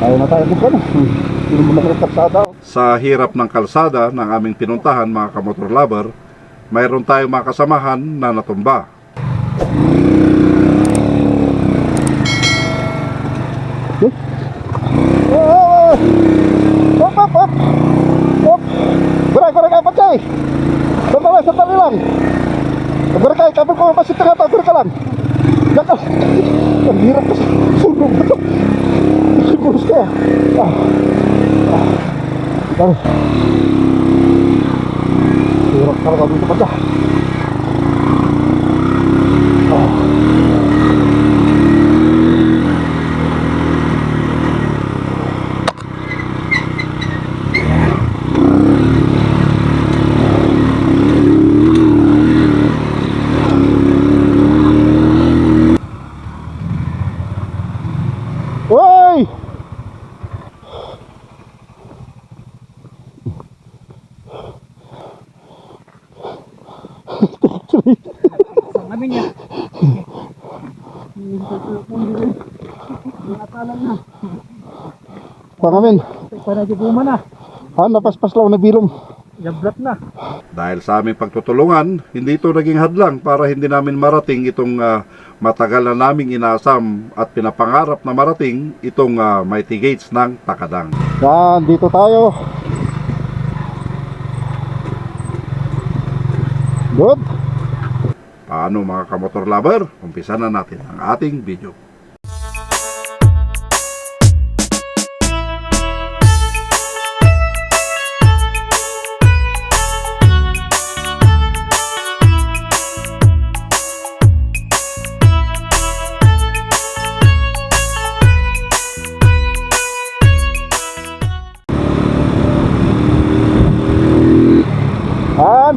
Ayaw na tayo bukan. Hindi mo na kalsada. Sa hirap ng kalsada ng aming pinuntahan mga kamotor lover, mayroon tayong mga kasamahan na natumba. Hop, hop, hop. Hop. Gerak apa cay? Sandali lang. Gerak kay, kabel ko masih tengah tak gerak lang. Jangan. Ang hirap kasi. Sunog ba ito? Siguro siya. Hirap talaga dito pa siya. Woi! Kami niya. Pangamin. Para di buma na. Napaspas lang na bilom. Jablat na. Dahil sa aming pagtutulungan, hindi ito naging hadlang para hindi namin marating itong matagal na naming inaasam at pinapangarap na marating itong Mighty Gates ng Takadang. Yan, dito tayo. Good. Paano mga kamotor lover? Umpisa na natin ang ating video.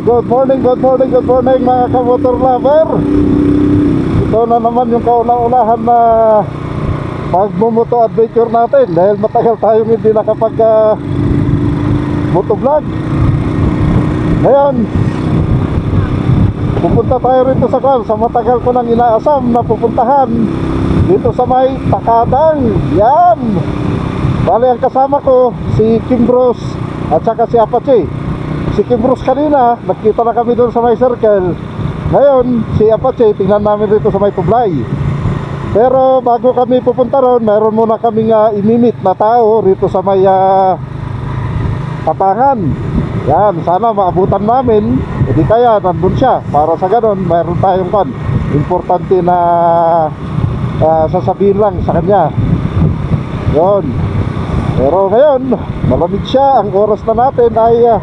Good morning mga kamotor lover. Ito na naman yung kauna-unahan na pagmumoto adventure natin dahil matagal tayong hindi nakapag motovlog. Ngayon pupunta tayo rito sa matagal ko nang inaasam na pupuntahan dito sa may Takadang. Yan, bali ang kasama ko si Kimbros at saka si Apache. Si Kimbros kanina, nakita na kami doon sa may circle. Ngayon, si Apache, tingnan namin dito sa may Tublay. Pero bago kami pupunta ron, mayroon muna kaming imimit na tao rito sa may Kapangan. Yan, sana maabutan namin. Hindi kaya, nandun siya. Para sa ganun, mayroon tayong importante na sasabihin lang sa kanya. Yun. Pero ngayon, malamig siya. Ang oras na natin ay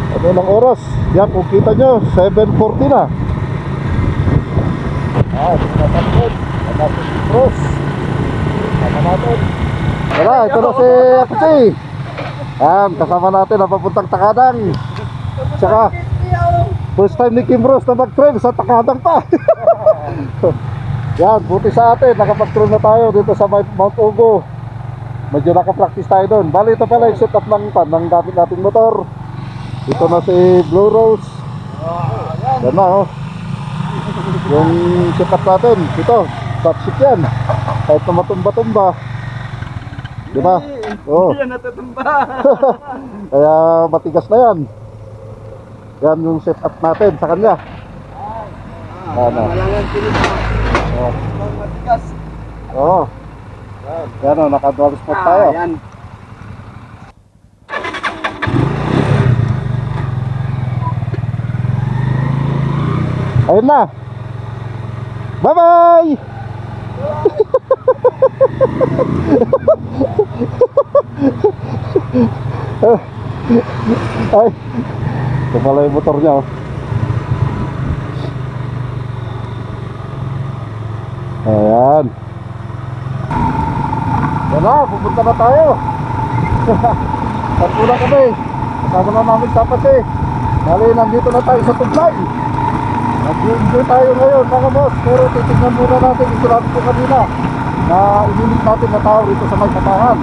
ano ng oras? Yan, kung kita nyo 7:40 na. Sinasapot natin si Cross. Kasama natin. Tara, ito na si Apache. Yan, kasama natin ang papuntang Takadang. Tsaka first time ni Kimbros na mag-trail sa Takadang pa. Yan, buti sa atin, nakapag-trail na tayo dito sa Mount Ugo. Medyo nakapractice tayo doon. Bali, ito pala yung setup ng gamit nating motor. Ito na si Blue Rose. Yan na, oh. Yung setup natin, ito, top ship yan. Kahit na matumba-tumba, di ba? Oh. Hindi yan natutumba. Kaya matigas na yan. Yan yung setup natin sa kanya. Ano? Oh. Matigas. Oh. Yan o, naka-dual spot tayo. Yan. Ayun na. Bye-bye. Ay, ito pala yung motor niya, oh. Ayan. Yan na, pupunta na tayo. Tatula kami. Kasama na namin tapas eh. Dali, nandito na tayo sa Tublay. Nag-enjoy tayo ngayon mga boss. Pero titignan muna natin yung sinabi ko kanina na inimit natin na tao rito sa may Kapangan.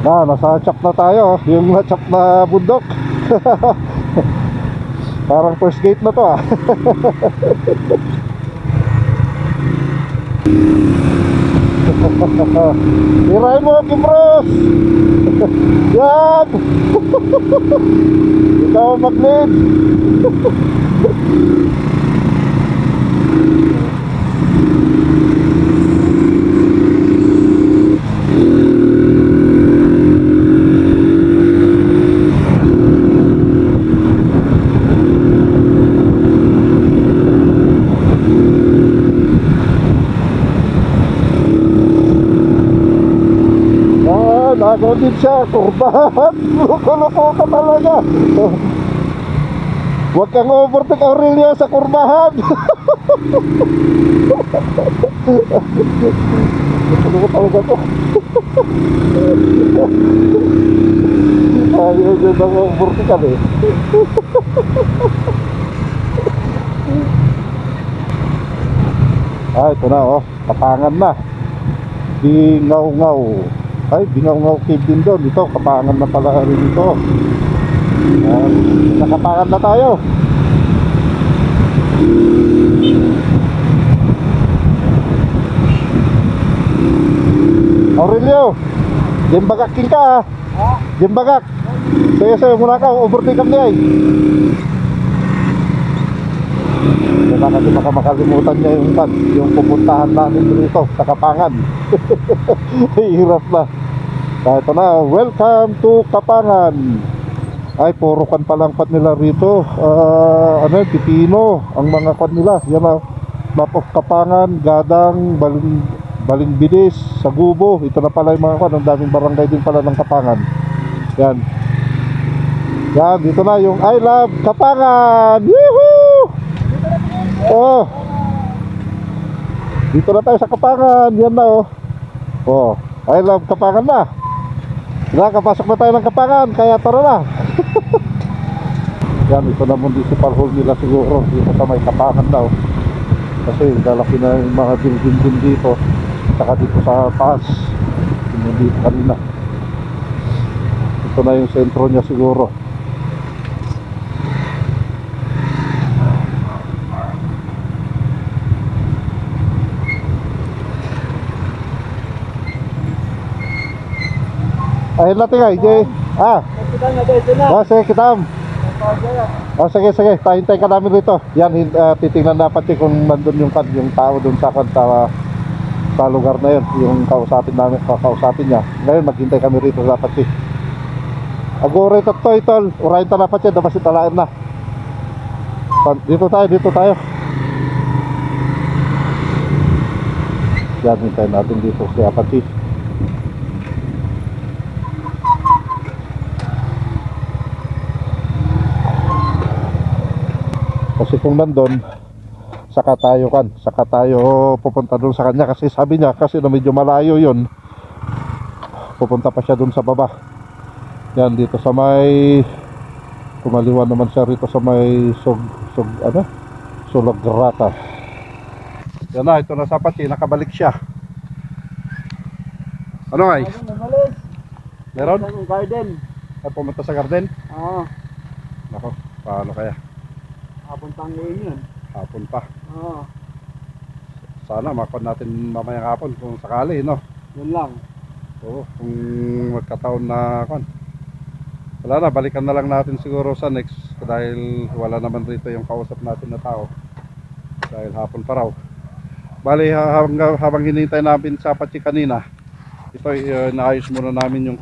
Nasa chop na tayo. Yung na-chop na bundok. Parang first gate na to ah. Tirahin mo, Kimbros! Yan! Ikaw ang mag-lead! Nagaw din siya, kurbahan. Loko-loko ka talaga. Huwag kang overtake, Aurelio, sa kurbahan. Loko talaga to. Ayaw dyan ang overtake kami. Ito na oh, Kapangan na. Bingaw-ngaw. Ay, Bingaw-ngaw cave din doon. Ito, Kapangan na pala rin ito. Nakapangan na tayo. Aurelio, Jimbagak king ka ah. Jimbagak. Sayo muna ka, overtake kami ay. Kaya kasi baka makalimutan niya yung pupuntahan namin dito sa Kapangan. Hirap na. Ito na, welcome to Kapangan. Ay, puro kan palang pat nila rito. Pipino ang mga kan nila. Yan na, map of Kapangan, Gadang, Balingbilis, Sagubo. Ito na pala yung mga kan. Ang daming barangay din pala ng Kapangan. Yan. Yan, dito na yung I love Kapangan. Woohoo! Oh. Dito na tayo sa Kapangan. Yan na oh. Oh, I love Kapangan na. Nakapasok na tayo ng Kapangan, kaya tara na. Yan, ito na municipal hall nila siguro. Dito sa may Kapangan daw. Kasi lalaki na yung mga building din dito. Saka dito sa taas. Yung dito kanina. Ito na yung sentro niya siguro. Ayun natin nga, Jay. Sige, kitam. Sige, tahintay ka namin rito. Yan, titingnan dapat kung nandun yung tao dun sa lugar na yun. Yung kakausapin niya. Ngayon, maghintay kami rito dapat Agore ito, tol. Urayin ta dapat yan, dapat talaan na. Dito tayo. Yan, hintayin natin dito si Apache. Kasi kung nandun, saka tayo pupunta doon sa kanya. Kasi sabi niya, kasi na medyo malayo yun, pupunta pa siya doon sa baba. Yan, dito sa may kumaliwan naman siya rito sa may Sulagrata. Yan na, ito na sapat nakabalik siya. Ano ay? Meron? Garden. Ay, pumunta sa garden? Oo. Nako, paano kaya? Hapon pang ngayon yun. Hapon pa. Oo. Sana makon natin mamayang hapon kung sakali, no? Yun lang. Oo, kung magkataon na kon. Wala na, balikan na lang natin siguro sa next dahil wala naman rito yung kausap natin na tao. Dahil hapon pa raw. Bali, habang hinihintay namin sa Apache kanina, ito naayos muna namin yung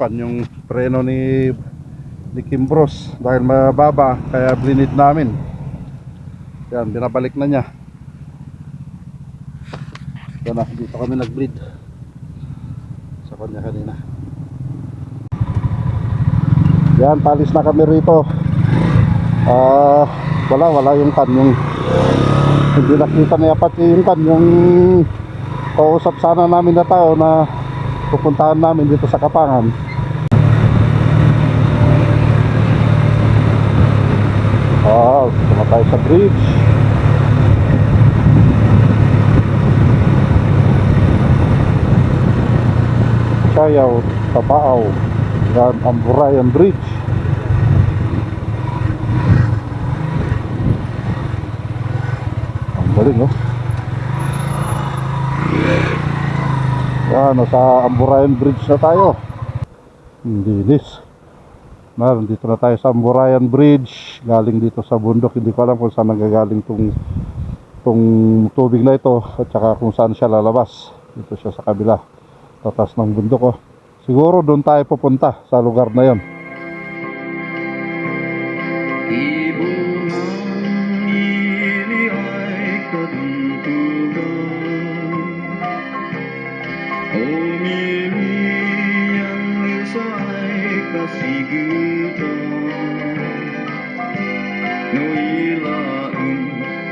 preno ni Kimbros dahil mababa, kaya blinid namin. Yan, binabalik na niya. Yan na, dito kami nag-bleed sa kanya kanina. Yan, palis na kami rito. Wala yung hindi nakita ni Apache yung kausap sana namin na tao na pupuntahan namin dito sa Kapangan. Tumatay sa bridge. Sayaw, Tabaaw. Yan, Amburayan Bridge. Ang galing, no? Yan, nasa Amburayan Bridge na tayo. Linis. Nandito na tayo sa Amburayan Bridge. Galing dito sa bundok. Hindi ko alam kung saan nagagaling tong tubig na ito at saka kung saan siya lalabas. Dito siya sa kabila, tatas ng bundok, oh. Siguro doon tayo pupunta sa lugar na yon.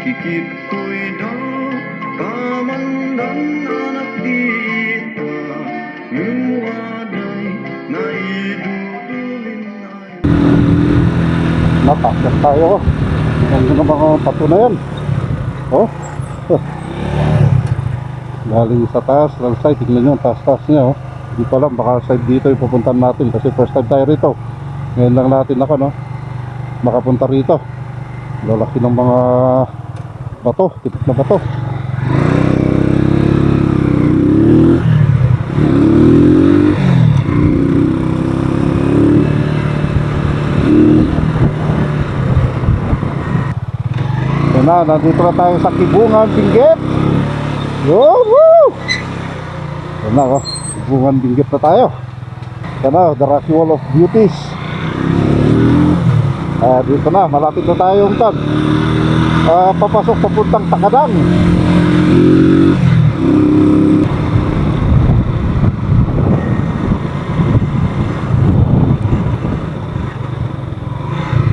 Kikito'y daw kamandan anak dita yung waday na idudulin ay Natakas tayo, oh. Ang mga pato na yan, oh. Galing sa taas ng side. Tignan nyo ang taas-taas niya, oh. Hindi ko alam, baka side dito yung pupuntan natin kasi first time tayo rito. Ngayon lang natin makapunta rito. Lalaki ng mga bato, tipik na bato. Yan na, nandito na tayo sa Kibungan, Benguet. Woohoo! Yan na, oh. Kibungan, Benguet na tayo. Yan na, the Rocky Wall of Beauties. Dito na, malapit na tayong papasok papuntang Takadang.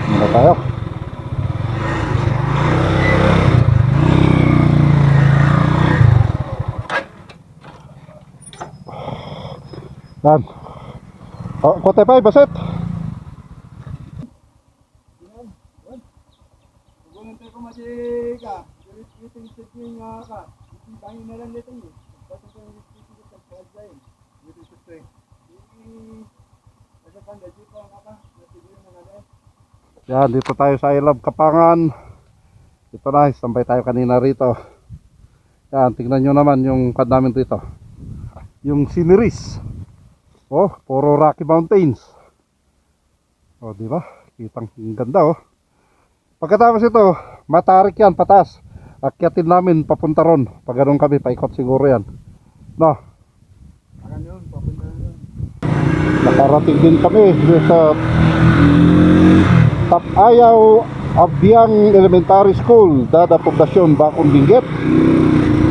Muna tayo. Yan. Kote pa, baset. Gunung ko masih ka. Jadi kita sedih ka. Bangin na lang nito ni. Kasi kung kita sa pagdain. Dito sa tren. Ada kan dito pa apa? Natigil na nga. Yan, dito tayo sa I Love Kapangan. Dito na, sampay tayo kanina rito. Yan, tingnan nyo naman yung pad namin rito. Yung sceneries. Oh, puro Rocky Mountains. Oh, di ba? Kitang ganda, oh. Pagkatapos ito, matarik yan, patas. Akyatin namin papunta ron. Pag ganun kami, paikot siguro yan. No? Akan yun, papunta na. Nakarating din kami sa Tapayaw Abyang Elementary School, Dada Poblasyon, Bakong Benguet.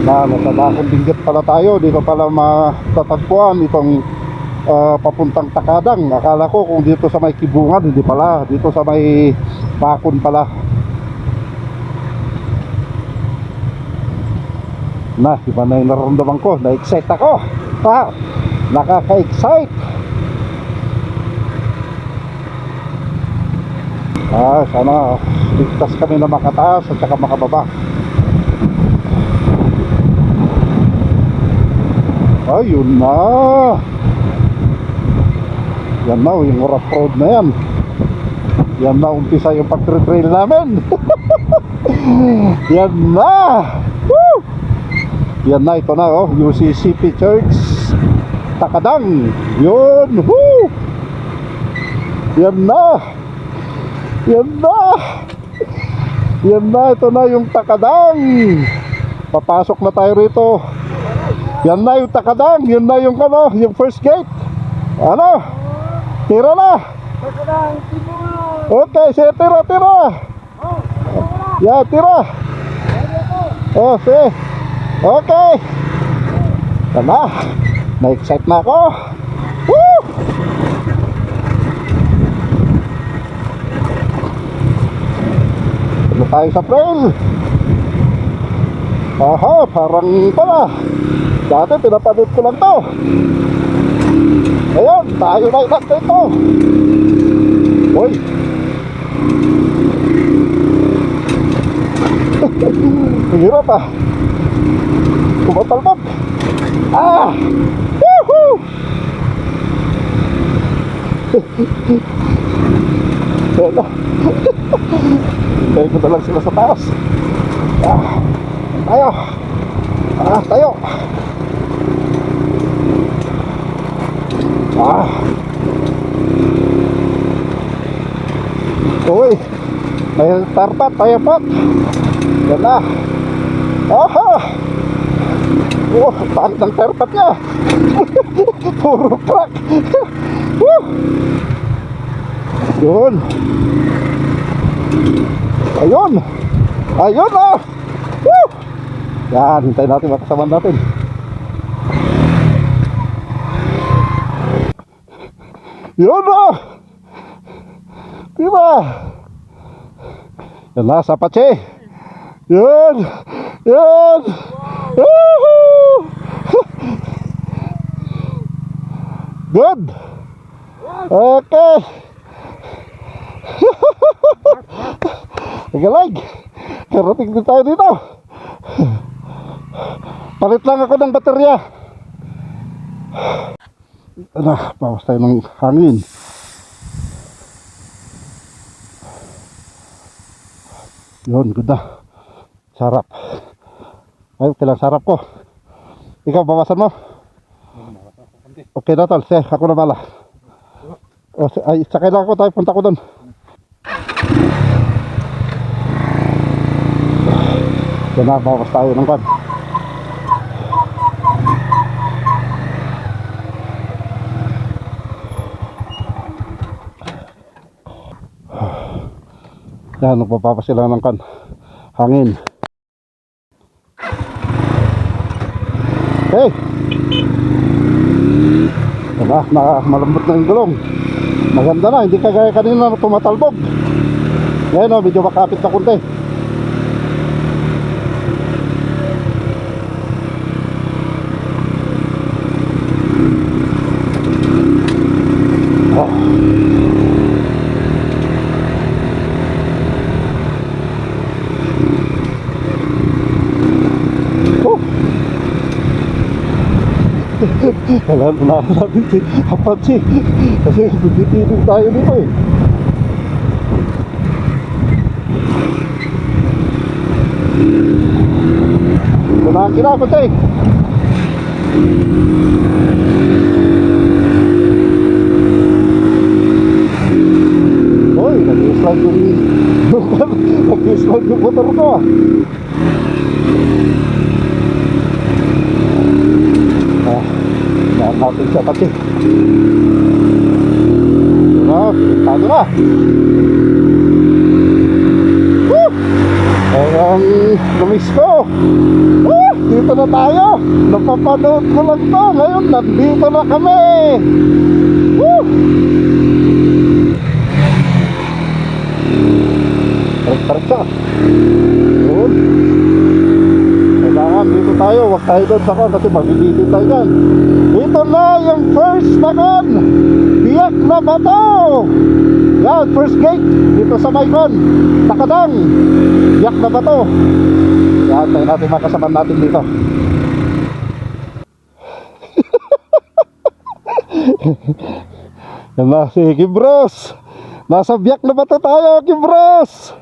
Nasa Bakong Benguet pala tayo. Dito pala matatagpuan itong papuntang Takadang. Akala ko kung dito sa may Kibungan, hindi pala. Dito sa may Bakon pala. Iba na yung nararamdaman ko. Na-excite ako. Nakaka-excite. Sana ligtas kami na makataas at saka makababa. Ayun na. Yan na, yung rough road na yan. Yan na, umpisa yung pag-trail namin. Yan na. Woo! Yan na, ito na, oh, UCCP Church Takadang. Yun. Woo! Yan na. Yan na. Yan na, ito na yung Takadang. Papasok na tayo rito. Yan na yung Takadang. Yan na yung yung first gate. Tira na. Okay, sige, tira. Ya, tira. Oh, sige. Okay. Tama. Na-excite na ako. Woo! Ano tayo sa trail? Aha, parang pala. Dati pinapanood ko lang to. Ayun, tayo na ilan dito. Uy. Hirap ah. Kumatalbog. Woohoo! Wala. Hintayin ko na lang sila sa taas. Tayo. Tayo. Uy, may tarpat, tayo pot. Yan na. Oh, pangit ng tarpat niya. Puro truck. Yun. Ayun. Ayun na. Yan, hintayin natin makasama natin. Yun na. Diba? Yan na, sa Pache. Yun. Yun. Woohoo! Good. Okay. Nagalag. Karating din tayo dito. Palit lang ako ng baterya. Bawas tayo ng hangin. Yun, good na. Sarap. Ay, okay lang, sarap ko. Ikaw, bawasan mo. Okay na tol, sige, ako na bala. Ay, sakay lang ako, tayo, punta ko doon. Yan na, bawas tayo ng kan. Yan, nagpapapa sila ng kan. Hangin. Okay. Diba, malambot na yung gulong. Maganda na, hindi kagaya kanina na tumatalbog. Ngayon o, medyo makapit na kunti. Kailangan natin si Apache kasi bibitirin tayo dito eh. Kunahan kita Apache. Uy, nag-slide yung motor ko ah. Natin siya pati. Pintado na. Ang lumis ko. Dito na tayo. Napapanood ko lang to. Ngayon, nandito na kami. Tarik-tarik siya. Yun. Kailangan dito tayo. Huwag tayo doon sa kan kasi mabibili tayo dyan. Ito na yung first na kan. Biyak na bato. Yan, first gate. Dito sa Maykon. Takadang. Biyak na bato. Yan, tayo natin makasaman natin dito. Yan na si Kibros. Nasa biyak na bato tayo, Kibros.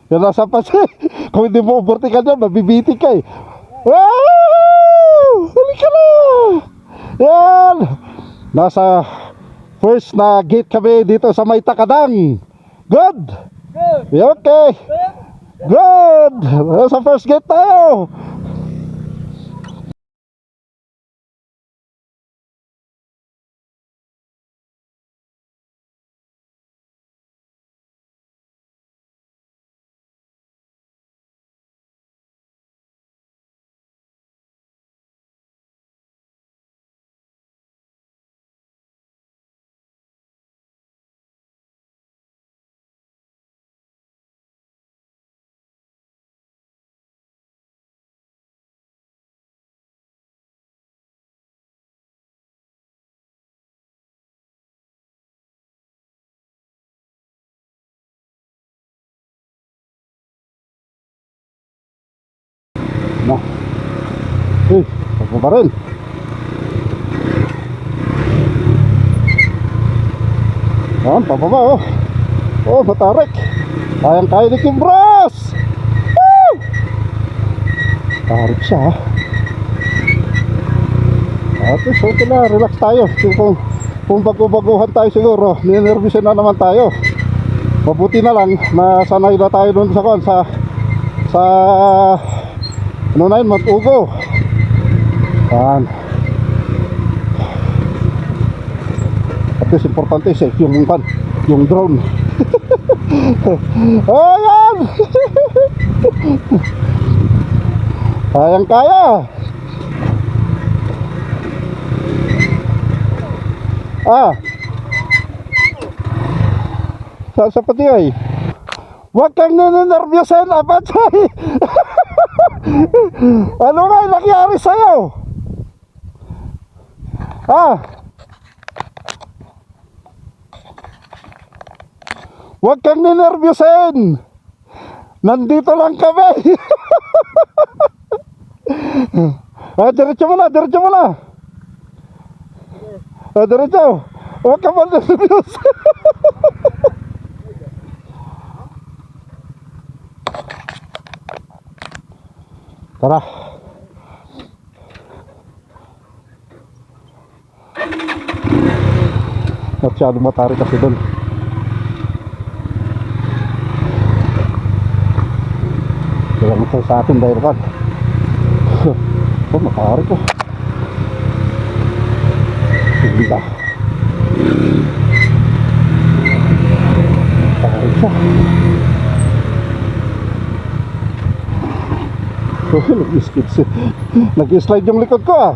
Yan nasa Pache. Kung hindi mo vertical dyan, mabibitik ka eh. Wow! Halika na! Yan! Nasa first na gate kami dito sa may Takadang. Good! Okay! Good! Nasa first gate tayo! Na. Ako pa rin. Yan, pababa oh. Oh, matarik. Kayang-kaya ni Kimbros. Woo! Tarik siya ha. At least okay na, relax tayo. Kung bago-baguhan tayo siguro, ninervisin na naman tayo. Mabuti na lang na sanay na tayo doon sa ano na yun, Matugo. Yan. At least importante safe yung drone. Ayan. Kayang-kaya. Sa pati ay. Huwag kang ninenervyosan, Apatay. Ano nga yung nangyari sa'yo? Huwag kang ninerbyosin. Nandito lang kami. Diretso mo na, diretso mo na. Diretso. Huwag ka man nervyos. Tara. Masyadong matarik kasi doon. Kaya matay sa atin dahil kan. Oh, matarik ko. Sige ba? Matarik siya. Oh, nag-slide yung likod ko ah.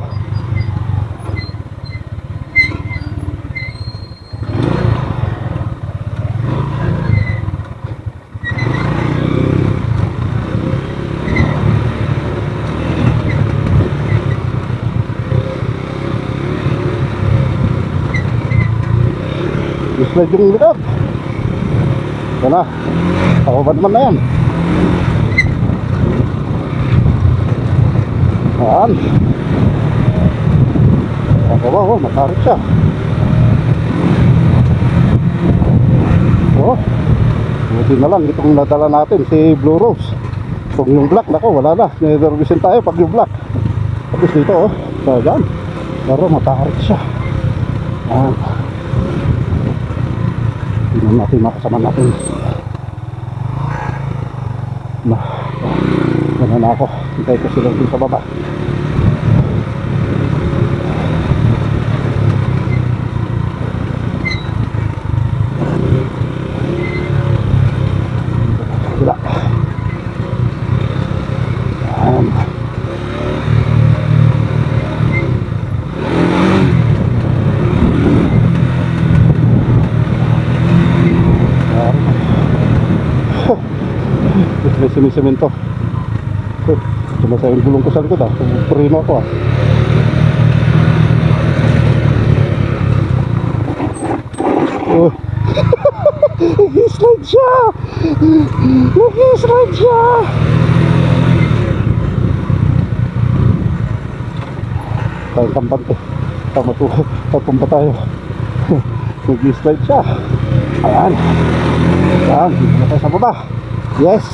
Slide yung likod. Yan na. Takobad man na yan. Yan. Oh, matarik siya. Oh, buti na lang itong nadala natin si Blue Rose. Kung yung black, nako wala na. Ninervisin tayo pag yung black. Tapos dito oh, so yan. Pero matarik siya. Yan. Tingnan natin makasama natin. Gana na ako. Hintay ko sila dito sa baba. Sila. Yan. May sinisemento. Sumasaya yung gulong ko sa likod ah. Purino ako ah. Oh. Nag-slide siya. Nag-slide siya. Tayong kampante. Tama to. Tapumpa tayo. Nag-slide siya. Ayan. Ayan. Dito na tayo sa baba. Yes.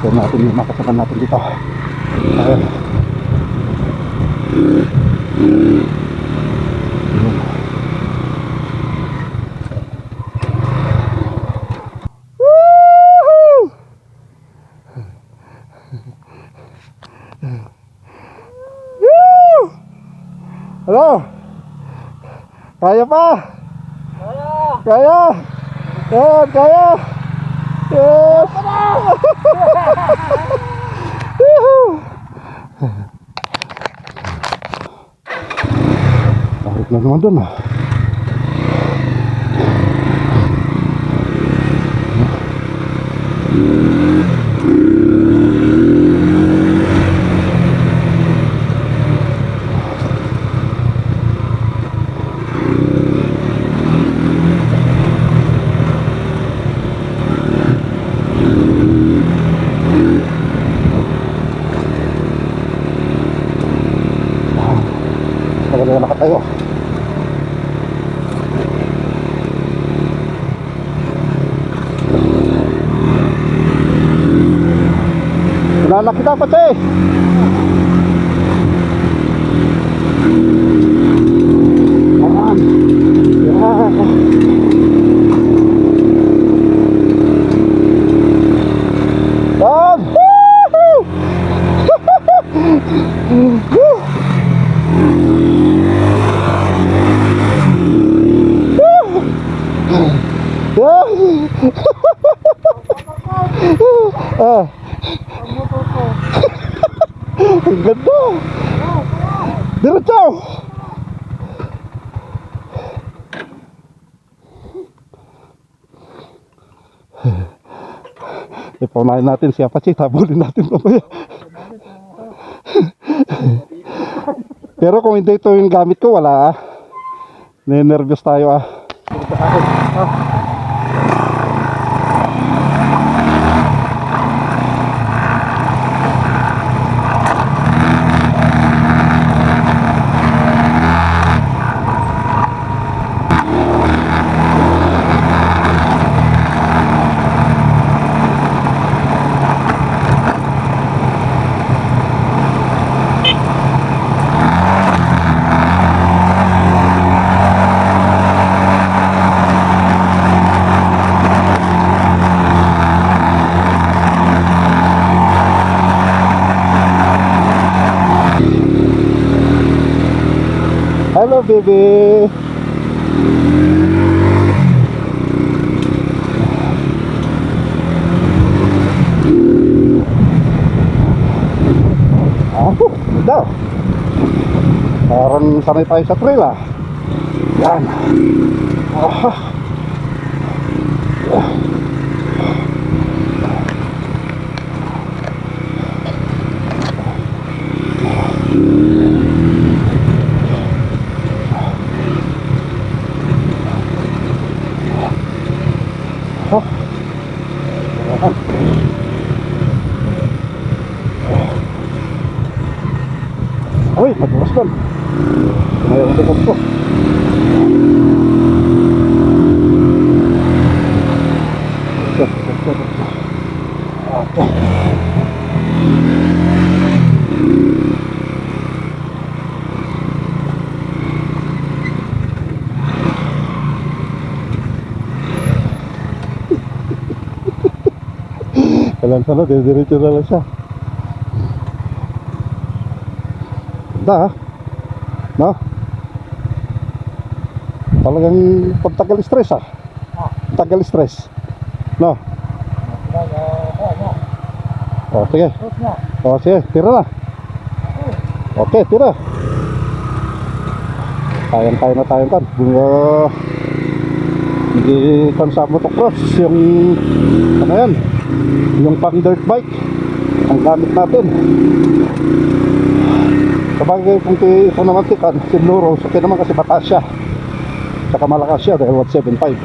Ito natin yung makasama natin dito. Ayan. Woohoo! Woo! Hello? Kaya pa? Kaya! Kaya! Kaya! Yes! Tarik na naman doon ah. Nakatayo. Kilala kita pa, Che. Ayan. Yan. Woohoo! Woo! Yan. Ah. Ang ganda. Diretso. Ipaunahin natin si Apache, tabulin natin mamaya. Pero kung hindi ito yung gamit ko, wala ah. Nervous tayo ah. Hello, baby. Ganda. Parang sanay tayo sa trail ah. Yan. Uy, madulas doon. Mayroon ang likod ko. Kalan-kalan, diretso na lang siya. Ganda ha? No? Talagang pagtagal stress ah. Tagal stress. No? Oh, sige. Oh, sige, tira na. Okay, tira. Kayang-kaya na tayo kan. Hindi kan sa motocross yung ano yan, yung pang dirt bike ang gamit natin. Sabagay kung ito naman tikan, sinuro, so naman kasi bata siya. Saka malakas siya dahil 175.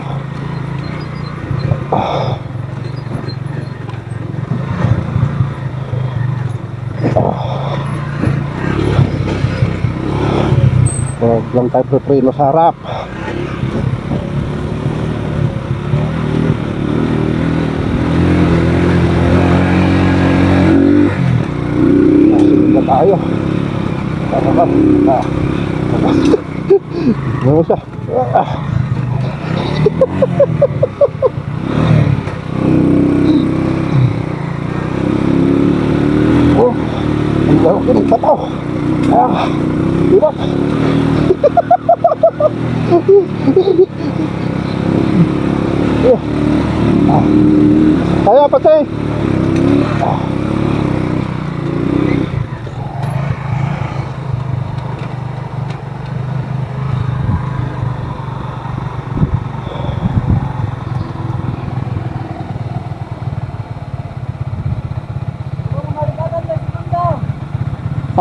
Huwag lang tayo pre-preno sa harap. Nasin na tayo. Ano siya? Oh, ang laro ko ng pataw. Hirap. Kaya pa tayo.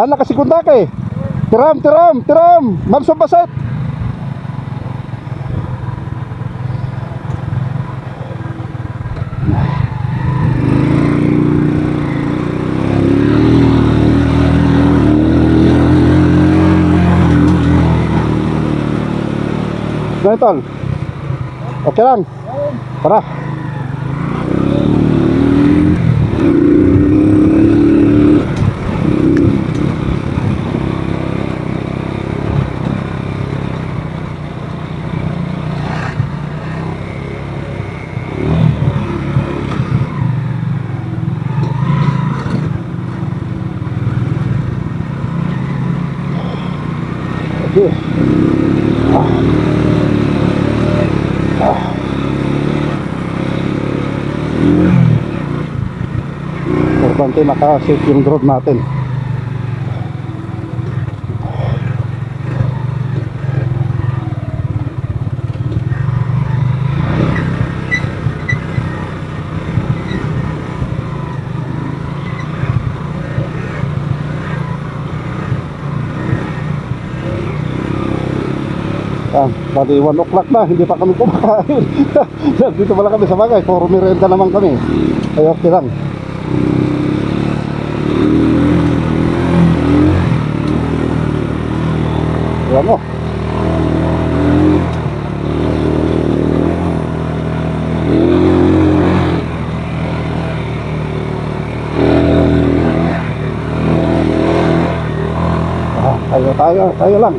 Nakasigunda ka eh. Tiram. Mansong baset. Tol. Okay lang. Tara. Okay. Importante naka-safe yung drone natin. Bali 1 o'clock na, hindi pa kami kumakain. Dito pala kami sa bagay, puro merienda naman kami. Ay okay lang. Ayan mo. Tayo lang.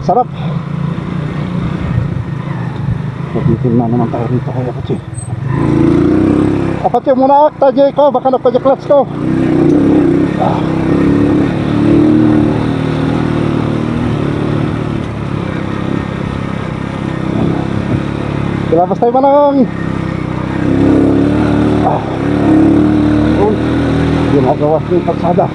Sarap. Nabitin na naman tayo rito kaya Apache. Apache muna akta ko, baka nagpa-clutch ko. Kilabas tayo manang. Ginagawa ko yung kalsada.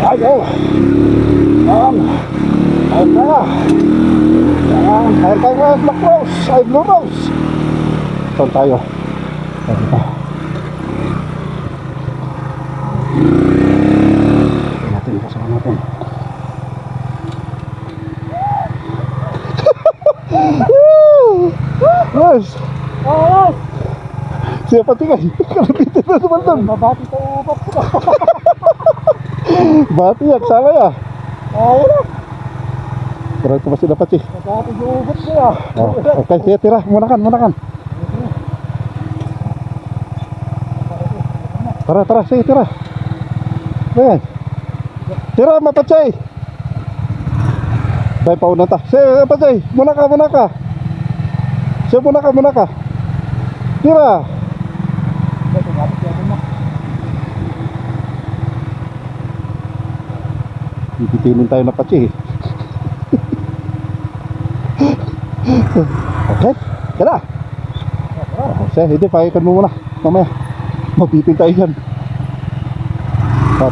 Ayaw. Ayun na. Ayun tayo Black Rose. Ay Blue Rose. Saan tayo? Ayun na. Natin kasama natin. Yes. Siapa tinggal? Kalau kita tu teman-teman. Mabati sa ubok ko. Bati ya, salah ya. Oh, wala. Tara ito masih dapat sih. Mabati sa ubok ko ya. Okay, sige, tira, muna kan. Tara, sige, tira. Ayan. Tira, mapacay. Baik, pauna ta. Sige, mapacay. Muna ka. Sige, muna ka. Tira. Bibitinin tayo na Apache. Okay, tara. Sige, hindi, pakikan mo muna. Mamaya, mabitin tayo dyan.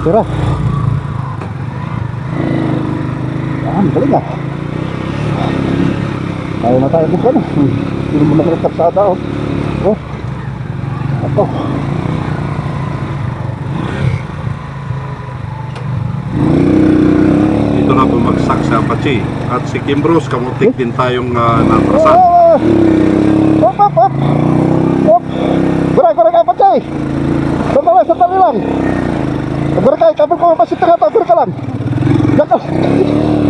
Tira. Galing ah. Ayaw na tayo buka na. Hindi mo na kalsada oh. Ako. Dito na bumagsak sa Apache. At si Kimbros, kamutik din tayong natrasan. Op. Guray Apache. Sandali lang. Guray kabel ko kasi tengah tak guray ka lang. Nakal.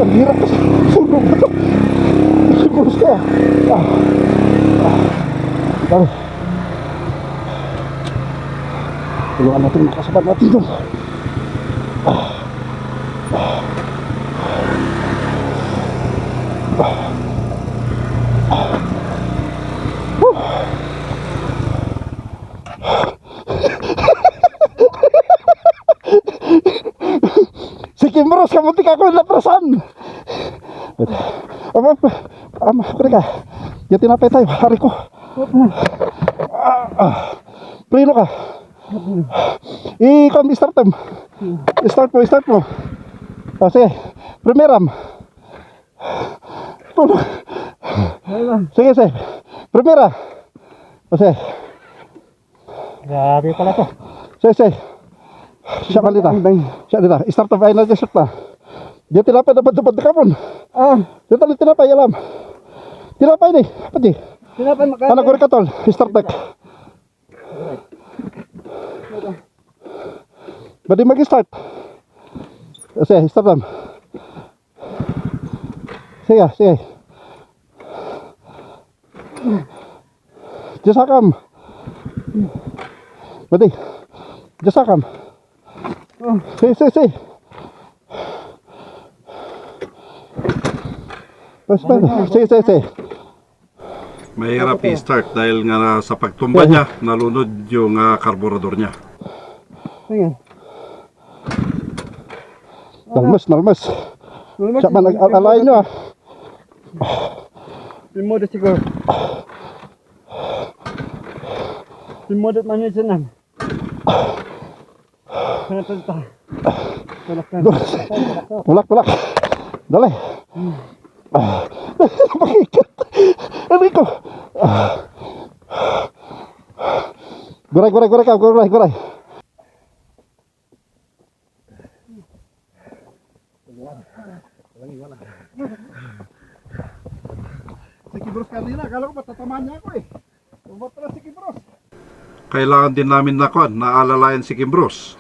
Ang hirap kasi. Sunog ba ito? Kimbros ka. Dali. Tulungan natin makasabat natin dun. Si Kimbros, kamutik ako yung naprasan. Perika. Yan tinapay tayo, hari ko. Prino ka. Start mo. Sige, primeram. Sige. Primera. Sige. Grabe pala to. Sige. Siya kalita. Start na ba na dyan na. Diyan tinapay na bad na kapon. Diyan tinapay alam. Tinapay ni. Pati. Tinapay makakaya. Anak ko rin katol. Start back. Badi mag-start. Sige, start lang. Sige. Jasakam. Bading. Jasakam. Si. Si. Mahirap i-start dahil nga sa pagtumba niya, nalunod yung karburador niya. Tingnan. Nalmas. Siya man nag-alay nyo ah. Pimodot siguro. Pimodot man yun siya. Pinatulta. Tulak. Dali. Pakikit. Enrico. Guray. Si Kibros kanina, akala ko matatamaan niya ako eh. Umatras si Kibros. Kailangan din namin naalalayan si Kimbros.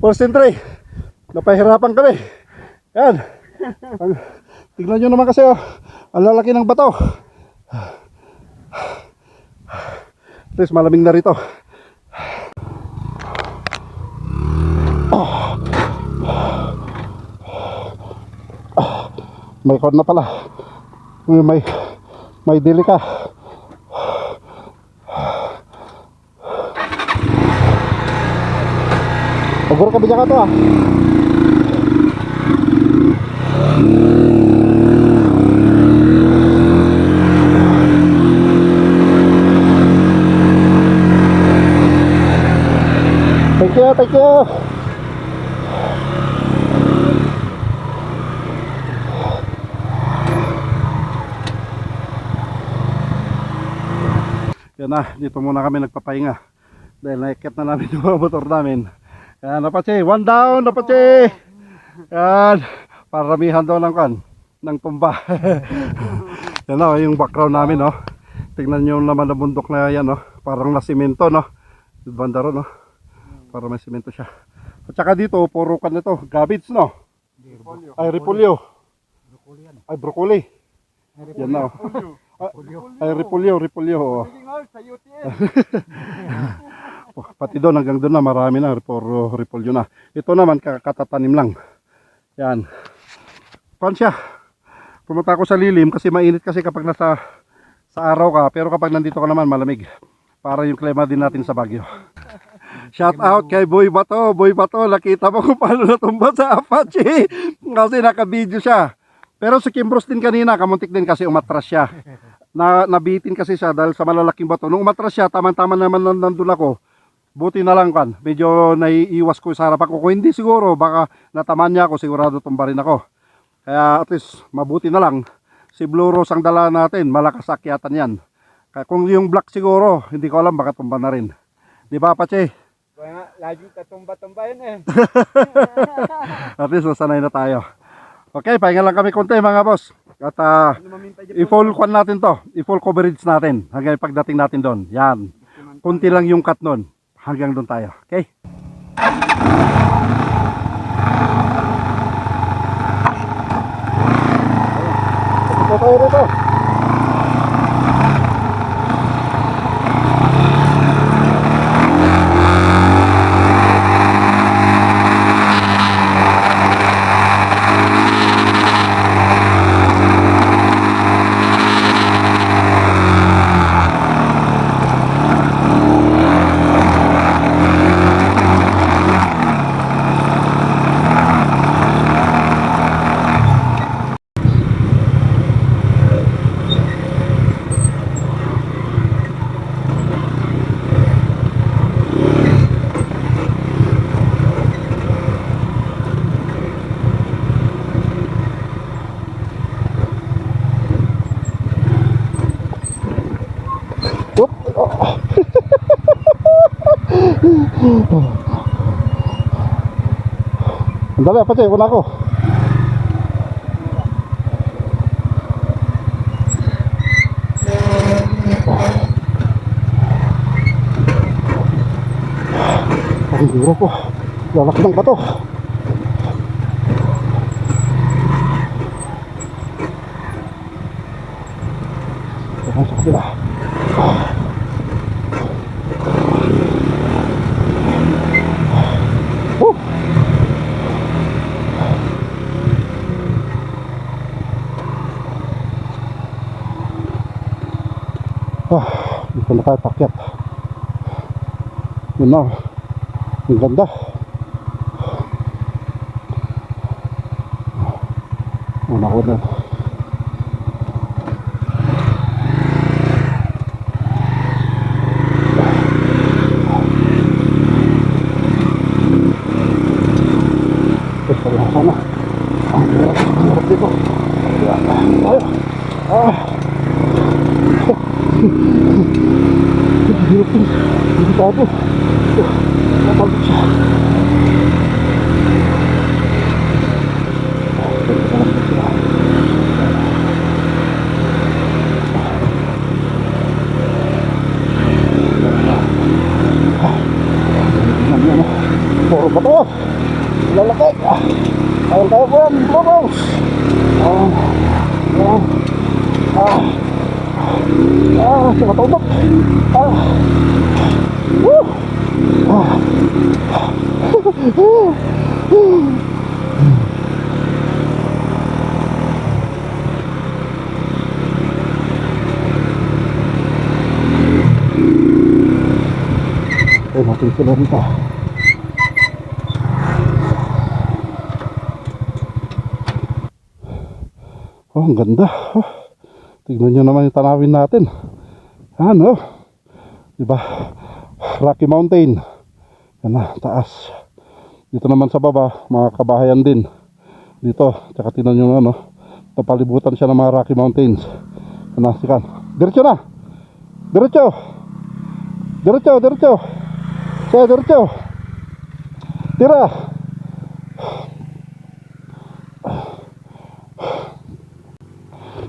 First entry. Napahirapan kami. Yan. Tignan nyo naman kasi oh. Ang lalaki ng bato. At least malamig na rito. May kod na pala. May dili ka. Paguro ka ka to ah. Thank you. Yan na, dito muna kami nagpapahinga dahil naikit na namin yung motor namin. Yan, Apache, one down, Apache. Yan, paramihan daw ng tumba. Yan o, yung background namin o. Tignan nyo naman na bundok na yan o. Parang na simento no. Banda ron no. Para may simento siya. At saka dito, puro kan ito, gabbage no. Ay, repolyo. Ay, broccoli. Yan na o. Ay, repolyo. Pati doon, hanggang doon na marami na, repolyo na. Ito naman, katatanim lang. Yan. Pan siya. Pumunta ako sa lilim kasi mainit kasi kapag sa araw ka, pero kapag nandito ka naman malamig. Para yung klima din natin sa Baguio. Shout out kay Boy Bato. Boy Bato, nakita mo kung paano natumba sa Apache. Kasi naka-video siya. Pero si Kimbros din kanina, kamuntik din kasi umatras siya. Nabitin kasi siya dahil sa malalaking bato. Nung umatras siya, tama-tama naman nandun ako. Buti na lang kan. Medyo naiiwas ko sa harapan ko. Kung hindi siguro, baka nataman niya ako, sigurado tumba rin ako. Kaya at least, mabuti na lang. Si Blue Rose ang dala natin, malakas akyatan yan. Kaya kung yung black siguro, hindi ko alam, baka tumba na rin. Di ba, Apache? Laging tatumba-tumba yun eh. At least masanay na tayo. Okay, pahinga lang kami konti mga boss. At Lumamintay dyan. i-full kwan natin to. I-full coverage natin hanggang pagdating natin doon. Yan. Kunti lang yung cut nun. Hanggang doon tayo. Okay? Ito tayo rito. Oop. Oh. Andali, apa cek, una ako. Ang duro po. Lalaki ng bato. Sa kabila. Oh. Dito na tayo pakyat. Yun na. Ang ganda. Una ko na. Sana. Ang hirap dito. Tayo. Hirap din. Hindi tayo. Napagod siya. Puro ba to? Lalaki. Ayun tayo po yan, bros. Sumatubok. Natin sila dito. Oh, ang ganda. Oh, tignan nyo naman yung tanawin natin. Ano? Diba? Rocky Mountain. Yan na, taas. Dito naman sa baba, mga kabahayan din. Dito, tsaka tignan nyo ano, napalibutan siya ng mga Rocky Mountains. Yan na, sikan. Diretso na! Diretso! Diretso, diretso! Siya, diretso! Tira!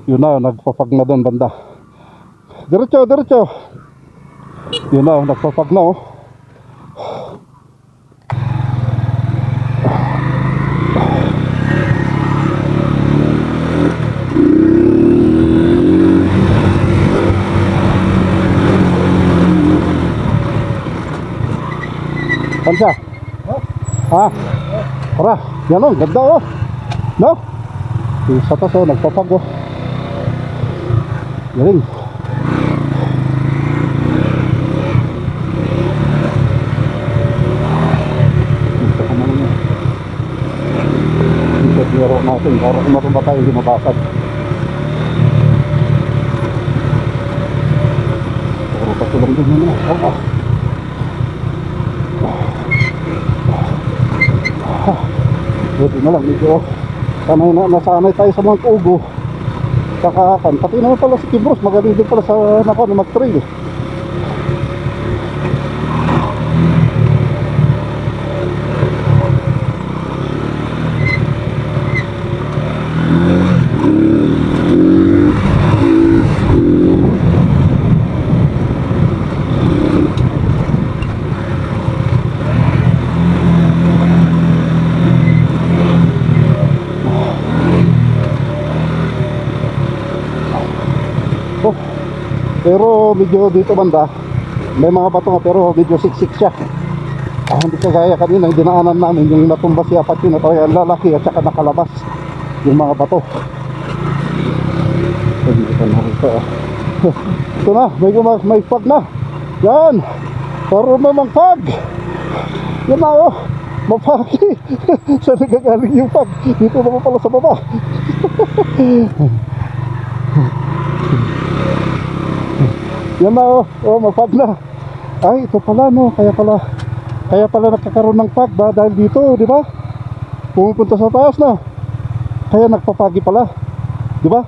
Yun na, nagpapag na doon banda. Diretso, diretso. Yun na, nagpapag na oh. Saan siya? Ha? Tara, yan oh, ganda oh. No? Isa to so, nagpapag oh. Galing. Ito ka naman yan. Ito klaro natin. Para kung matumba tayo, hindi mabasag. Puro patulong din yun. Buti na lang. Medyo nasanay tayo sa mga kugo. Kakakan, pati naman pala si Kibros, magaling din pala sa mag-trail. Pero medyo dito banda, may mga bato nga pero medyo siksik siya. Hindi kagaya kanina, yung dinaanan namin, yung natumba si apat yun na talagang lalaki at saka nakalabas yung mga bato. Hindi ko narito. Ito na, may fog na. Yan, karoon na ng fog. Yan na oh, mapagi. Saan nagagaling yung fog? Dito naman pala sa baba. Yan na oh, mapag na. Ay, ito pala no, kaya pala nagkakaroon ng fog ba dahil dito, di ba? Pumupunta sa taas na. Kaya nagpapagi pala. Di ba?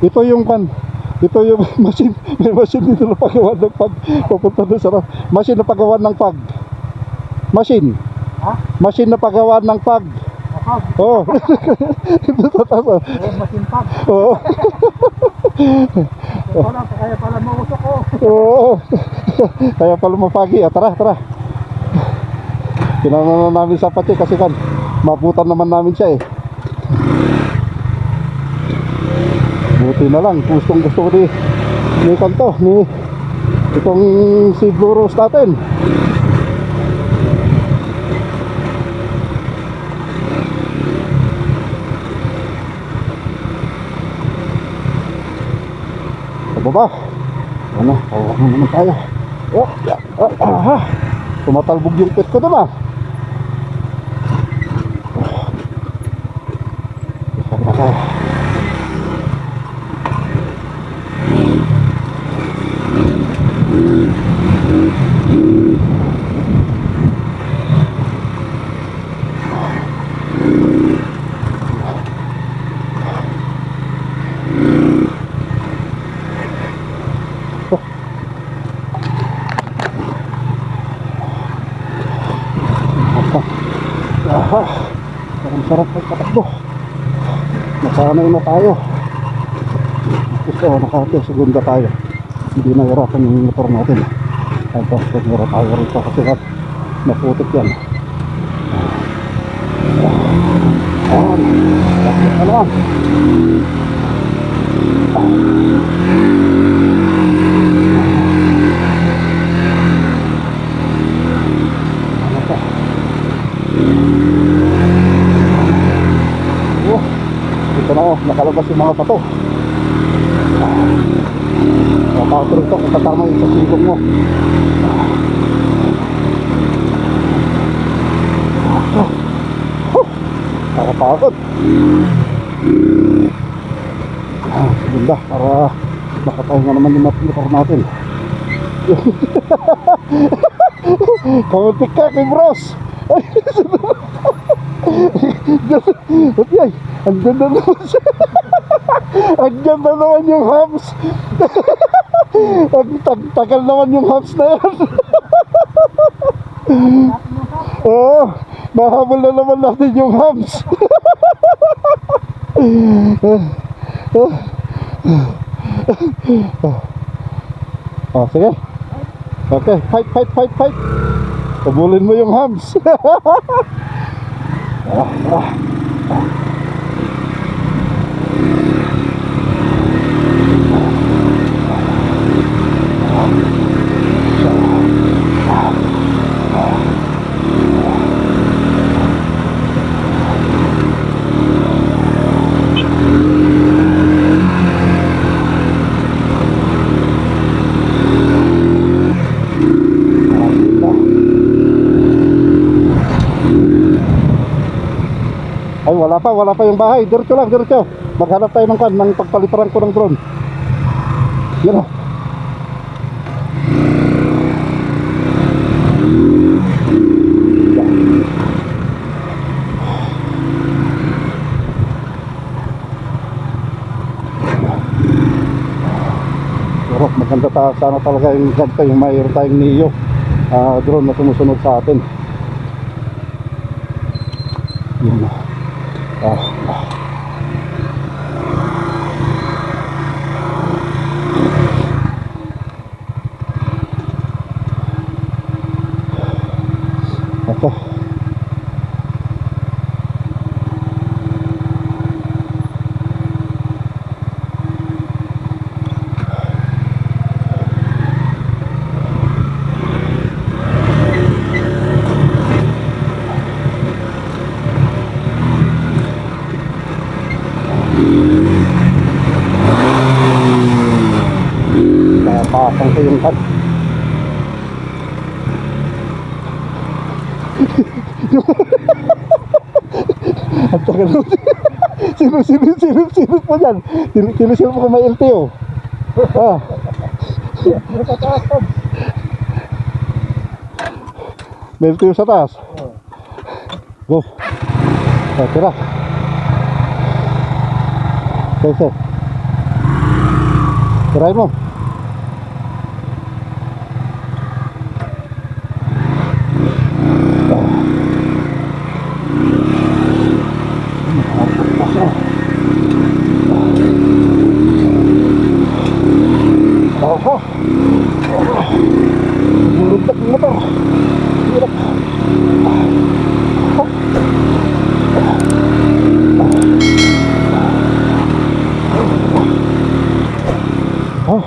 Ito yung machine, may machine dito na pagawa ng fog. Pupunta doon sa machine na pagawa ng fog. Machine. Ha? Machine na pagawa ng fog. Fog? Oo. Ito sa taas. Oh. Machine fog. Oo. Kaya pala mausok ko. Oo. Kaya pala mapagi. Tara. Kinana namin sa pati kasi kan mabutan naman namin siya eh. Buti na lang, gusto ko ni kanto, ni itong si Blue Rose natin. Baba. Ano, hawakan na naman tayo. Tumatalbog yung pet ko doon ah. Parang sarap magpatakbo. Nasanay na tayo. Gusto segunda tayo. Hindi nahirapan yung motor natin. Tapos nahira tayo rito kasi naputik yan. Ano? Ito na nakalabas yung mga bato. Nakakot rito kung katama yung sa silong mo. Nakapagod. Ganda para makatahinga naman yung motor natin. Kamuntik ka kay Bros. Ay, andyan na naman siya. Andyan na naman yung hams. Tagal naman yung hams na yan. Oo, mahabol na naman natin yung hams. Oh, sige. Okay, fight. Kabulin mo yung hams. Ay, wala pa yung bahay. Diretso lang. Maghanap tayo ng pagpaliparan ko ng drone. Yan o. Pero maganda sana talaga yung ganito, yung mayroon tayong Neo drone na sumusunod sa atin. Yan o. Ito. Tamaan ko yung kan. At saka lang, sinip mo dyan. Sinip mo kung may LTO. Ah. May LTO sa taas. Go. Tira. Sige. Tirahin mo. Oho. Buluntak ng motor. Hirap. Oh.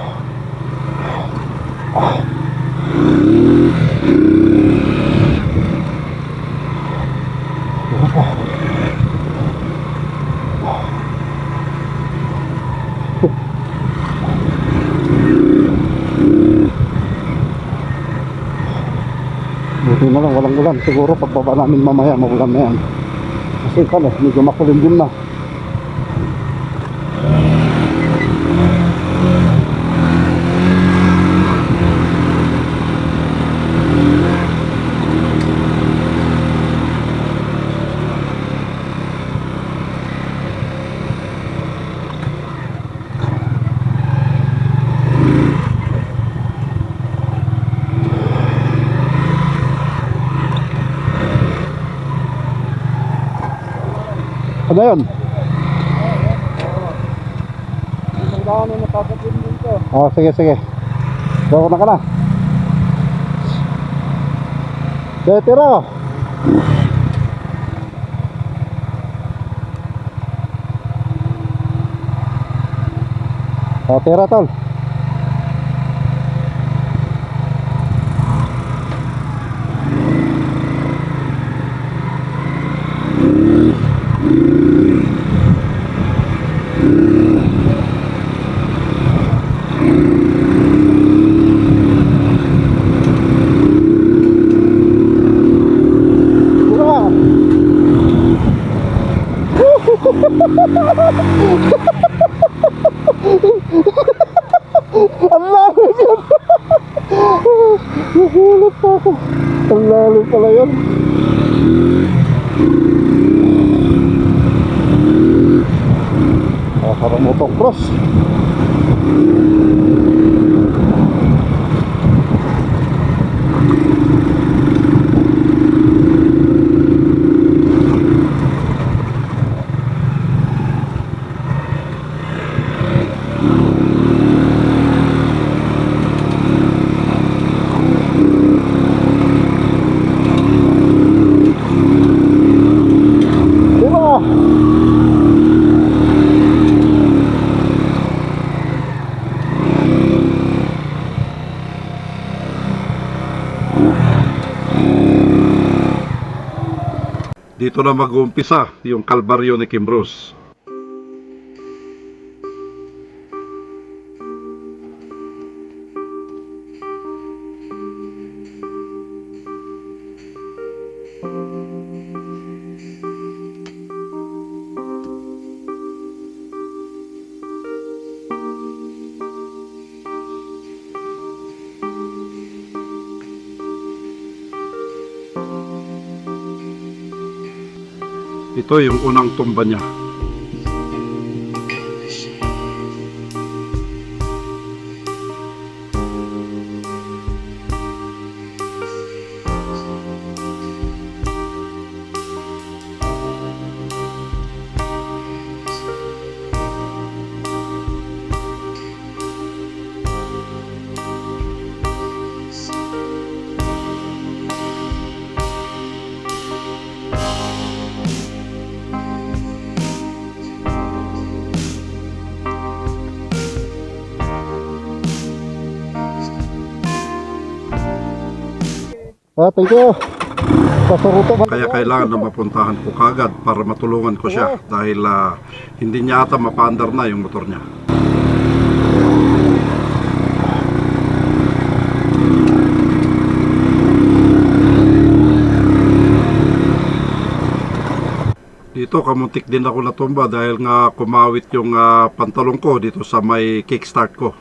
Buti na lang walang ulan. Siguro pagbaba namin mamaya maulan na yan. Kasi kan medyo makulimlim na. Ano yun? Ang daan na napapagin dito. Oh, sige. Go na ka na. Tira. Oh, tira tol. Ang lalim yun. Nagulat pa ako. Ang lalim pala yun. Parang motocross. Dito na mag-uumpisa yung kalbaryo ni Kimbros. Ito yung unang tumba niya. Thank you. Pasuruto ba? Kaya kailangan na mapuntahan ko kagad para matulungan ko siya dahil hindi niya ata mapaandar na yung motor niya. Dito kamuntik din ako natumba dahil nga kumawit yung pantalong ko dito sa may kickstart ko.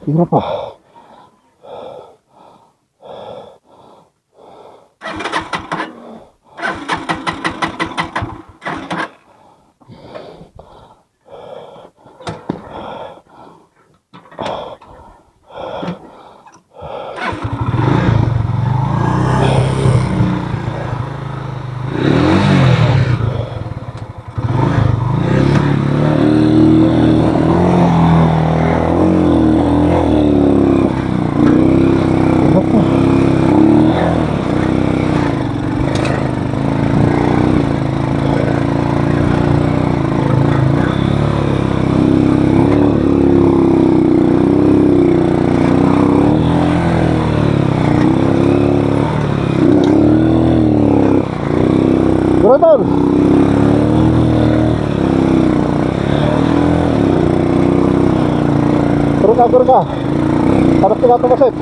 Hirap pa. Brother! Turun ka. Harap ka tumasit.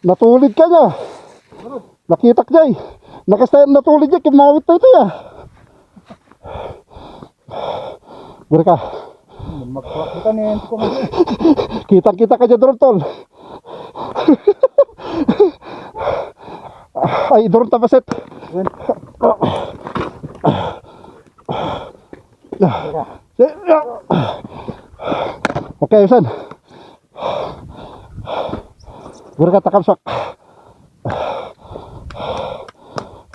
Natulid ka niya. Nakita ka niya. Nakastay natulid niya. Kimawit na ito ya. Bura ka. Magpapita niya yung tuko mo. Kitang-kita ka dyan doon, tol. Ay, doon tapasit. Okay, ayusan. Bura ka, takamsak.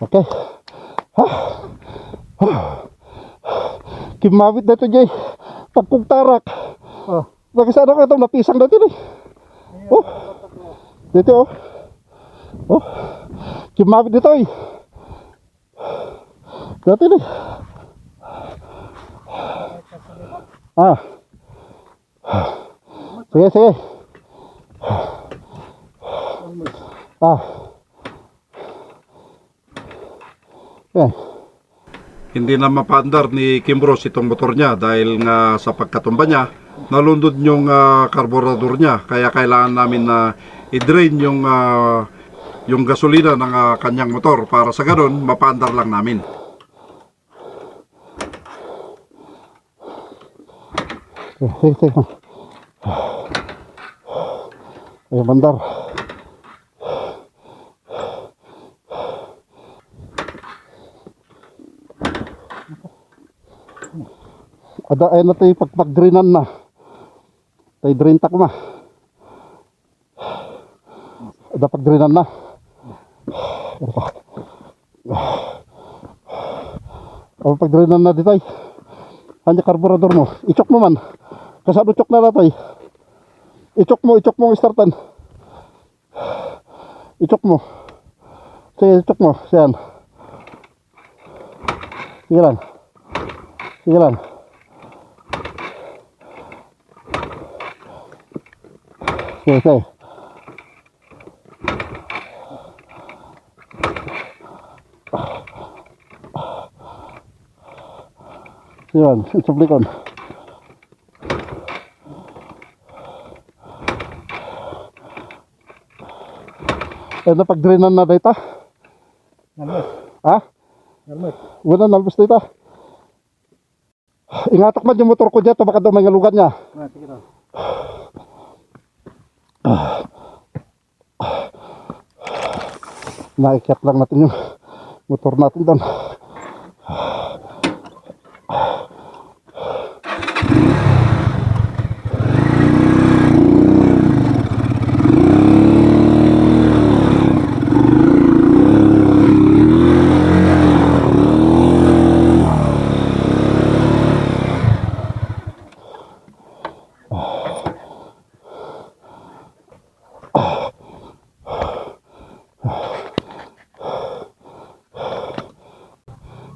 Okay. Kimawit na ito, Jay. Pagkugtarak. Nakisana ko ito, napisang natin eh. Oh. Dito oh. Oh. Kimawit dito eh. Natin eh. Ah. Sige, sige. Ah. Yan. Hindi na mapaandar ni Kimbros itong motor niya dahil nga sa pagkatumba niya, nalundod yung karburador niya. Kaya kailangan namin na i-drain yung gasolina ng kanyang motor para sa ganun, mapaandar lang namin. Sige, sige. Ayan, bandar. Ada ay na tayo pagpag-drainan na. Tayo drain tak ma. Ada pag-drainan na. Ang pag-drainan na dito ay. Hanya karburador mo. Ichok mo man. Kasado chok na natay. Ichok mo ang startan. Ichok mo. Sige, ichok mo. Siyan. Sige lang. Sige lang. Sige, sige. Yan, isublikon. Eh, napag-drainan na data? Nalmas. Ha? Nalmas. Wala, nalbos data. Ingatak man yung motor ko dyan, baka daw may ngalugan niya. Sige na. Naikyat lang natin yung motor natin doon.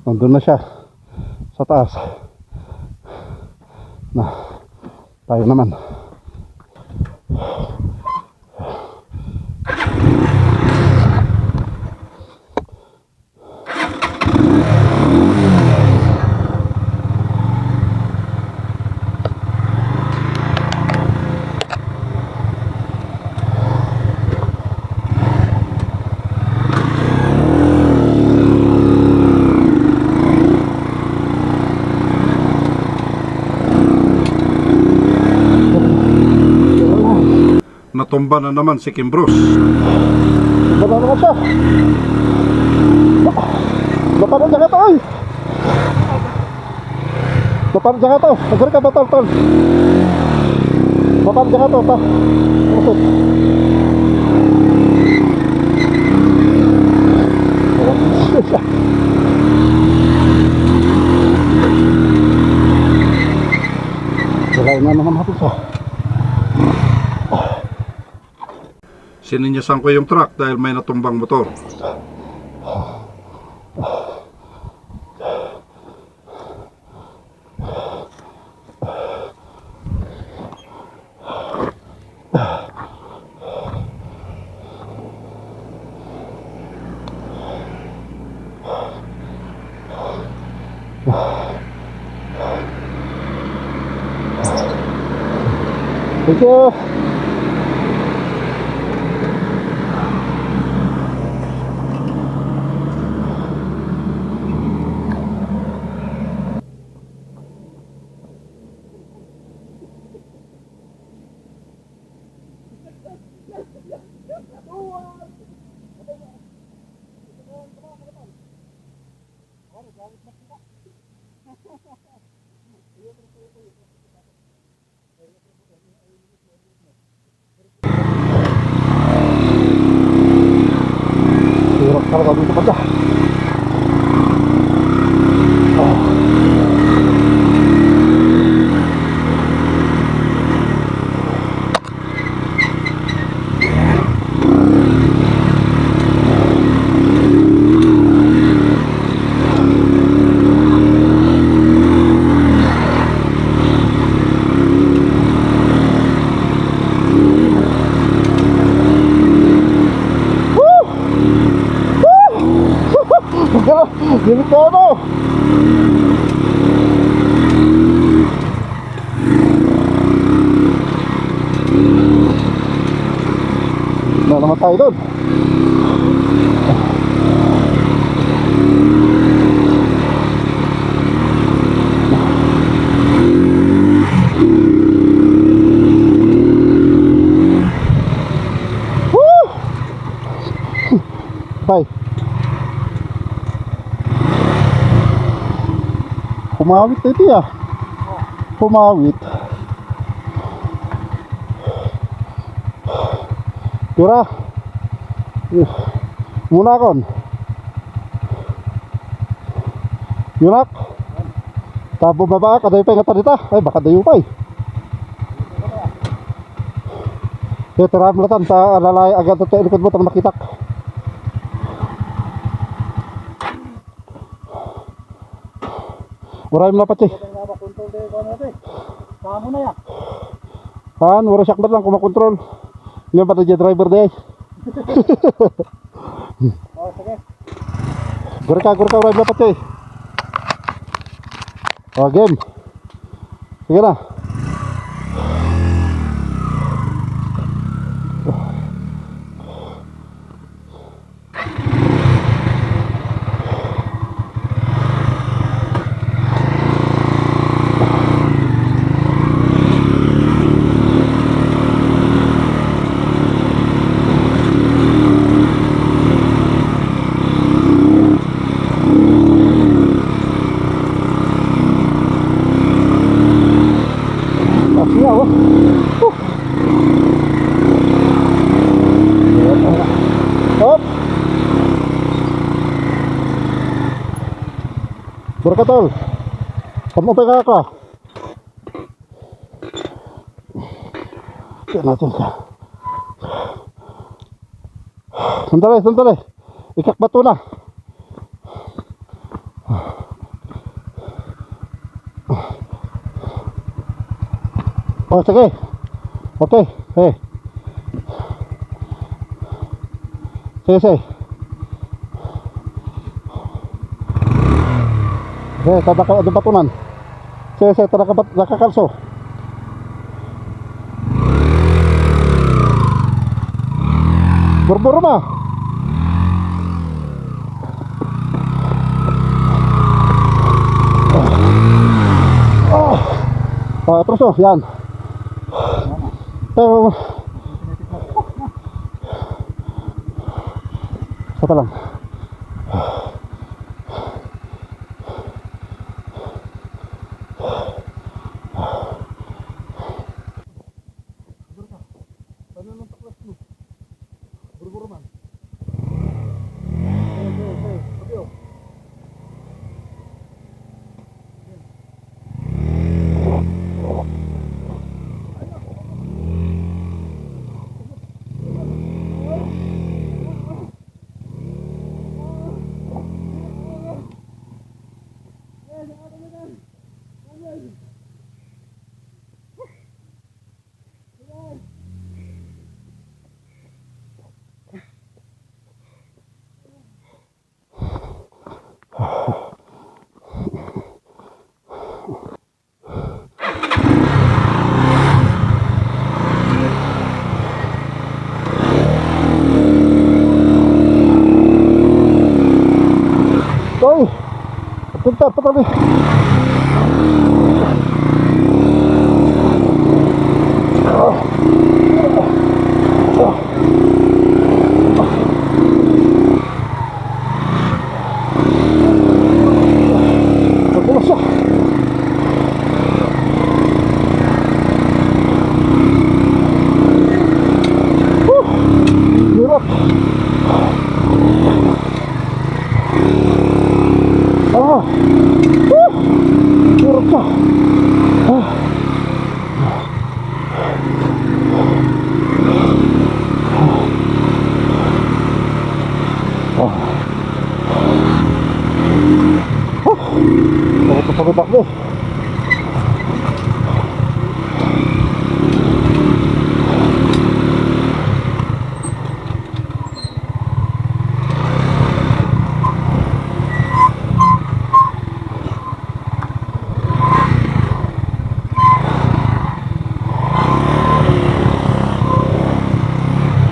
Nandun na siya sa taas. Na, tayo naman. Natumba na naman si Kimbros. Iba na naman siya. Baka na dyan ito, ay! Baka na dyan ito. Nagkari ka ba, tol? Baka na dyan ito, ta. Usot. Wala na naman natin siya. Sininyasan ko yung truck dahil may natumbang motor. Thank you. Hirap talaga dito pa siya. Delikado! Na naman tayo doon. Woo! Bye. Pumawit na ito ah. Pumawit. Tira. Muna kon. Yunak. Tabo baba ka dayo pa nga dita. Ay baka dayo pa eh. Kaya tira mulatan sa alalay agad at ilikod mo tang makitak. Uray mo na pati. Kamu na yan. Han, wala siya lang kumakontrol. Yung ba na driver day? Oh, sige. Gurka, uray mo na pati. O, game. Sige na. Asya, oh. Hop. Berkatol. Kamu pegang ka. Tignan natin siya. Sandali. Ikak bato na. Oh, sige. Okay. Hey. Sige, sige. Sige, tada ka ano batunan. Sige, sige, tada ka nakakalso. Burburo ma. Terus oh, yan. Sapa lang. Oi, punta tadi. Pagod ako.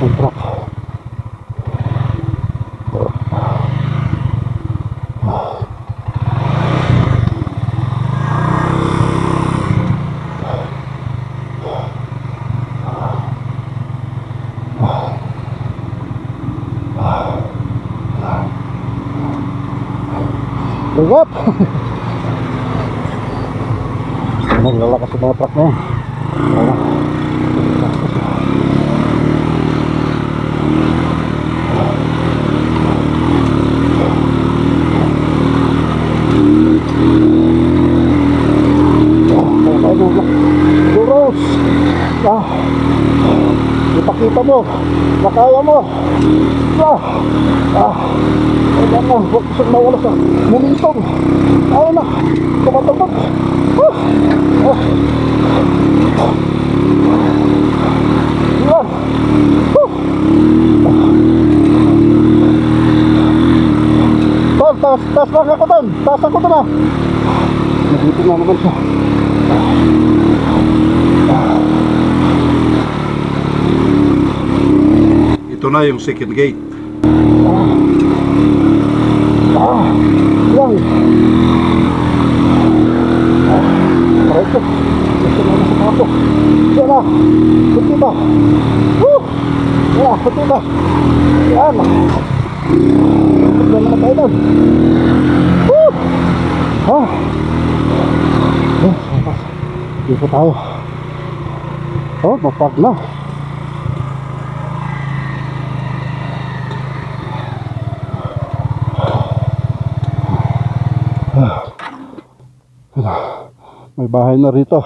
Kontrak. Bigat. Naglalakas yung mga truck na yan. Duros. Ipakita mo na kaya mo. Ayan na, huwag kusang mawala sa momentum. Ayan na, tumatapag. Yan. Taas lang ako doon. Taas ako doon ah. Nagito na naman siya. Ito na yung second gate. Yan. Pareto. Gusto na sa kapo. Yan na. Kunti ba? Yan, kunti ba? Yan. Kunti naman tayo doon. Dito tayo. Oh, mapag na. May bahay na rito.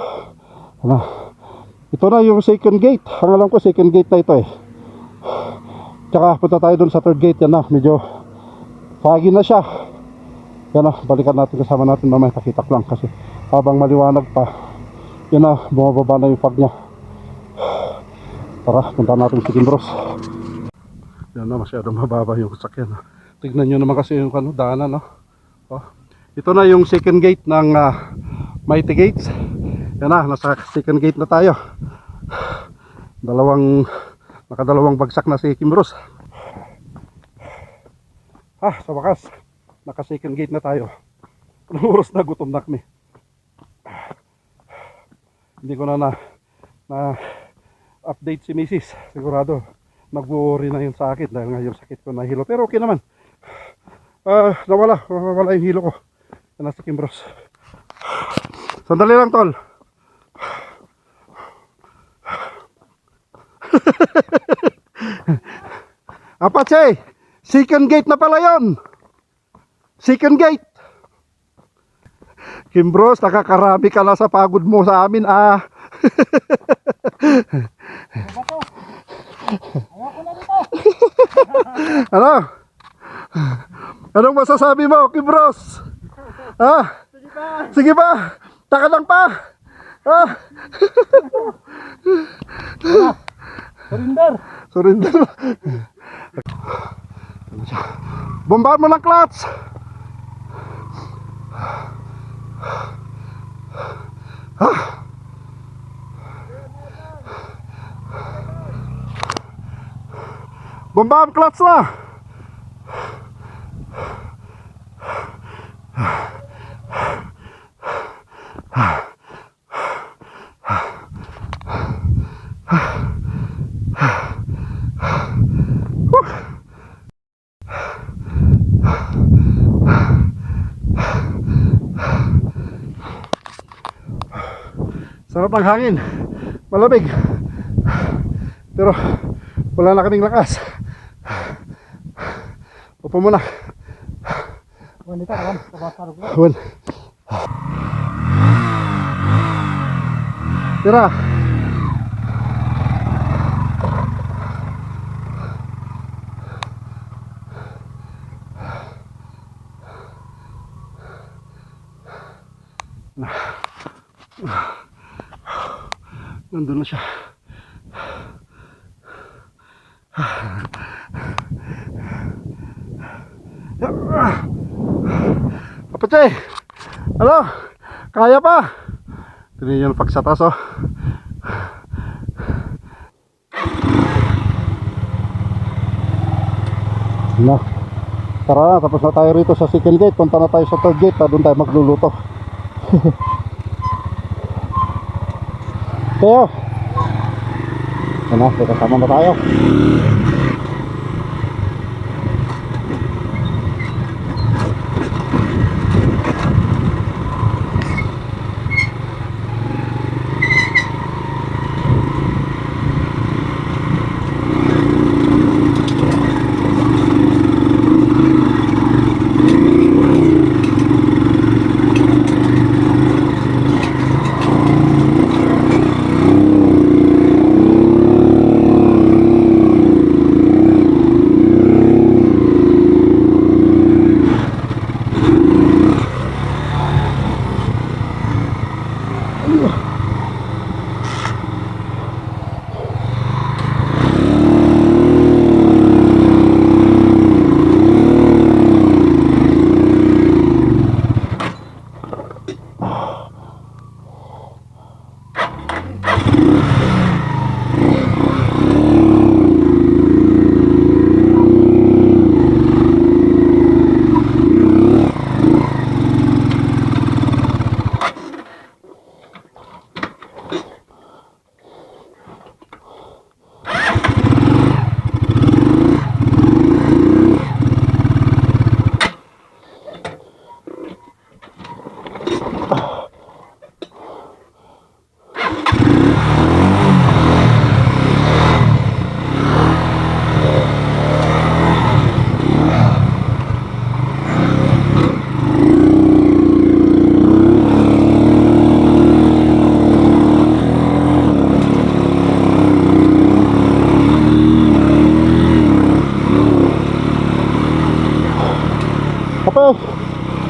Ito na yung second gate. Ang alam ko second gate na ito eh. Tsaka punta tayo dun sa third gate. Yan na, medyo foggy na siya. Yan na, balikan natin kasama natin mamaya. Pakitak lang kasi habang maliwanag pa Yan na, bumababa na yung fog niya. Tara, punta natin si Kimbros. Yan na, masyadong mababa yung sakyan. Tignan nyo naman kasi yung daanan, no? Oh. Ito na yung second gate ng Mighty Gates. Yan na, nasa second gate na tayo. Nakadalawang bagsak na si Kimbros. Sa wakas, naka second gate na tayo. Anong oras na, gutom na kami. Hindi ko na update si Mrs. Sigurado nag-worry na yun sa akin dahil nga yung sakit ko na hilo. Pero okay naman. Nawala yung hilo ko. Yan na si Kimbros. Sandali lang, tol. Apache, second gate na pala yon. Second gate. Kimbros, nakakarami ka na sa pagod mo sa amin, Ano? Anong masasabi mo, Kimbros? Sige pa. Taka lang pa. Surrender. Bombahan mo ng clutch. Bombahan clutch na. Sarap ng hangin, malamig, pero wala na kaming lakas. Upo muna. Tira. Nandun na siya. Apache, ano? Kaya pa? Tingnan yung pagsatas, oh. Na, tara na, tapos na tayo rito sa second gate. Punta na tayo sa third gate, doon tayo magluluto. Kaya ano, kasama na tayo.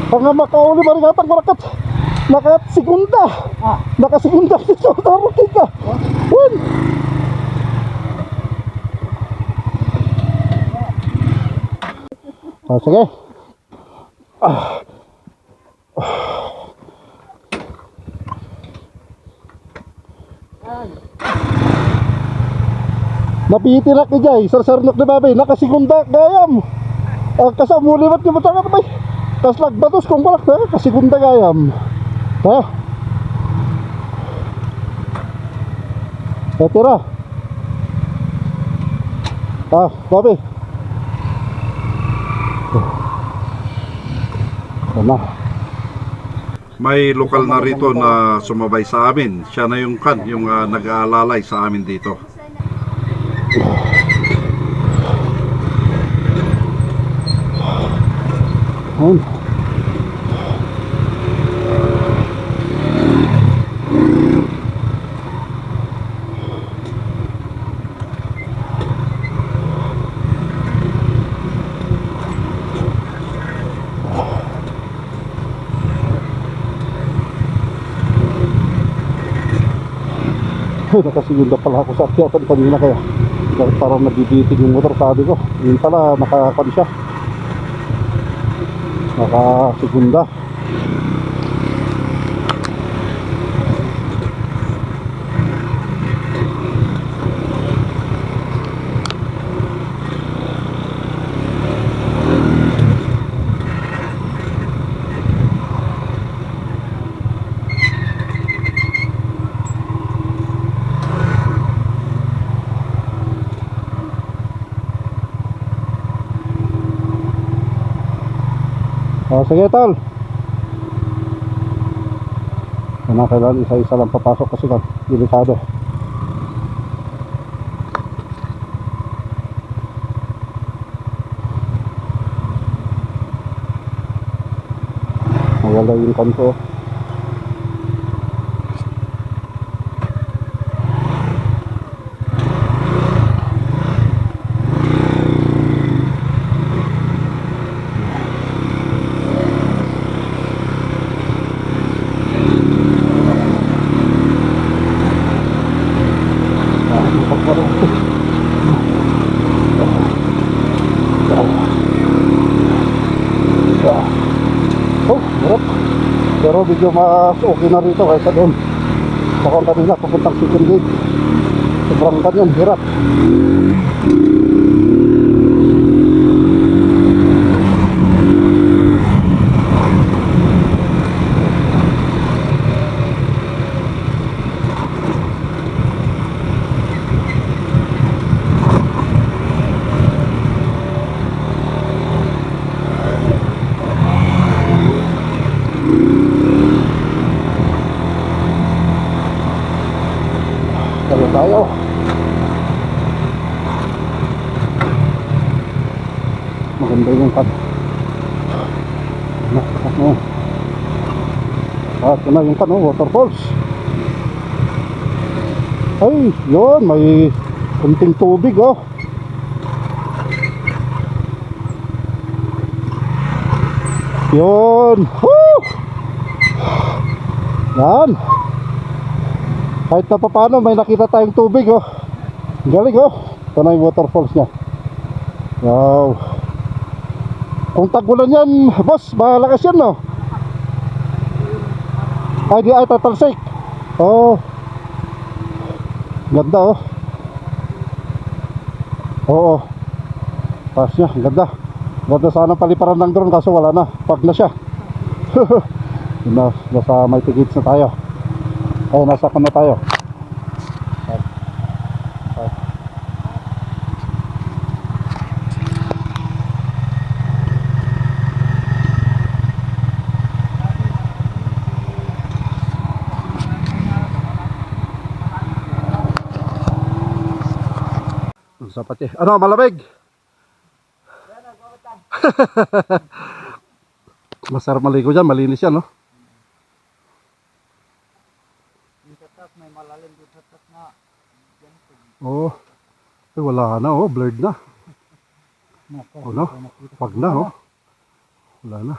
Pag nga makauli marigatang marakat nakat segunda Nakasigunda dito. Tarating ka. Juan. Sige. Napitirak ni Jay, sarsarnok ni Babay, nakasigunda gayam. Kasamuliwat ni Butang at bay. Kaslag batos kung balak na, kasigunda gayam. Ha? Tira. Babay. Ano? May lokal na rito na sumabay sa amin. Siya na yung nag-aalalay sa amin dito. Ayun. Nakasigunda pala ako sa akyatan kanina kaya parang nabibitin yung motor, sabi ko yun pala nakakan siya, nakasigunda. Sige tol. Kailangan isa-isa lang papasok kasi kan delikado. Wala yung kanto. Pero medyo mas okay na rito kaysa doon. Saka kanina papuntang second gate. Sobrang kanyan, hirap. Kaya tayo. Maganda yung cut. Ito na yung cut, waterfalls. Ay, yun, may kunting tubig, oh. Yun. Woo! Yan. Kahit na paano may nakita tayong tubig, oh. Galing, oh. Ito na yung waterfalls nya. Wow. Kung tagulan yan, boss, malakas yan, no? Ay, di ay tatalsik. Oh. Ganda, oh. Oo. Pas nya, ganda. Ganda sana paliparan ng drone kaso wala na. Pag na siya. Nasa may tickets na tayo. Ay, nasa na tayo. Sapat eh. Ano, malamig? Masarap maligo dyan, malinis yan, no? May malalim dito sa taas na. Oo. Ay, wala na, oh. Blurred na. Oh, no? Pag na, oh. Wala na.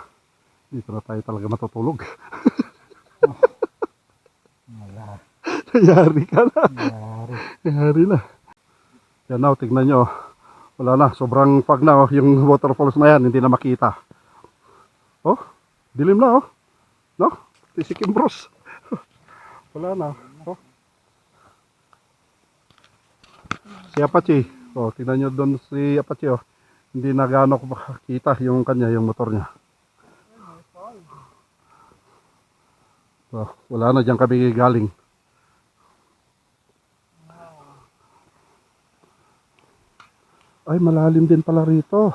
Dito na tayo talaga matutulog. Nangyari ka na. Nangyari na. Yan na, tignan nyo. Wala na, sobrang fog na. Yung waterfalls na yan, hindi na makita. Oh, dilim na oh. No? Si Kimbros. Wala na. Oh. Si Apache. Oh, tignan nyo doon si Apache oh. Hindi na gaano ko makakita yung kanya, yung motor niya. Oh, wala na, dyan kami galing. Ay, malalim din pala rito.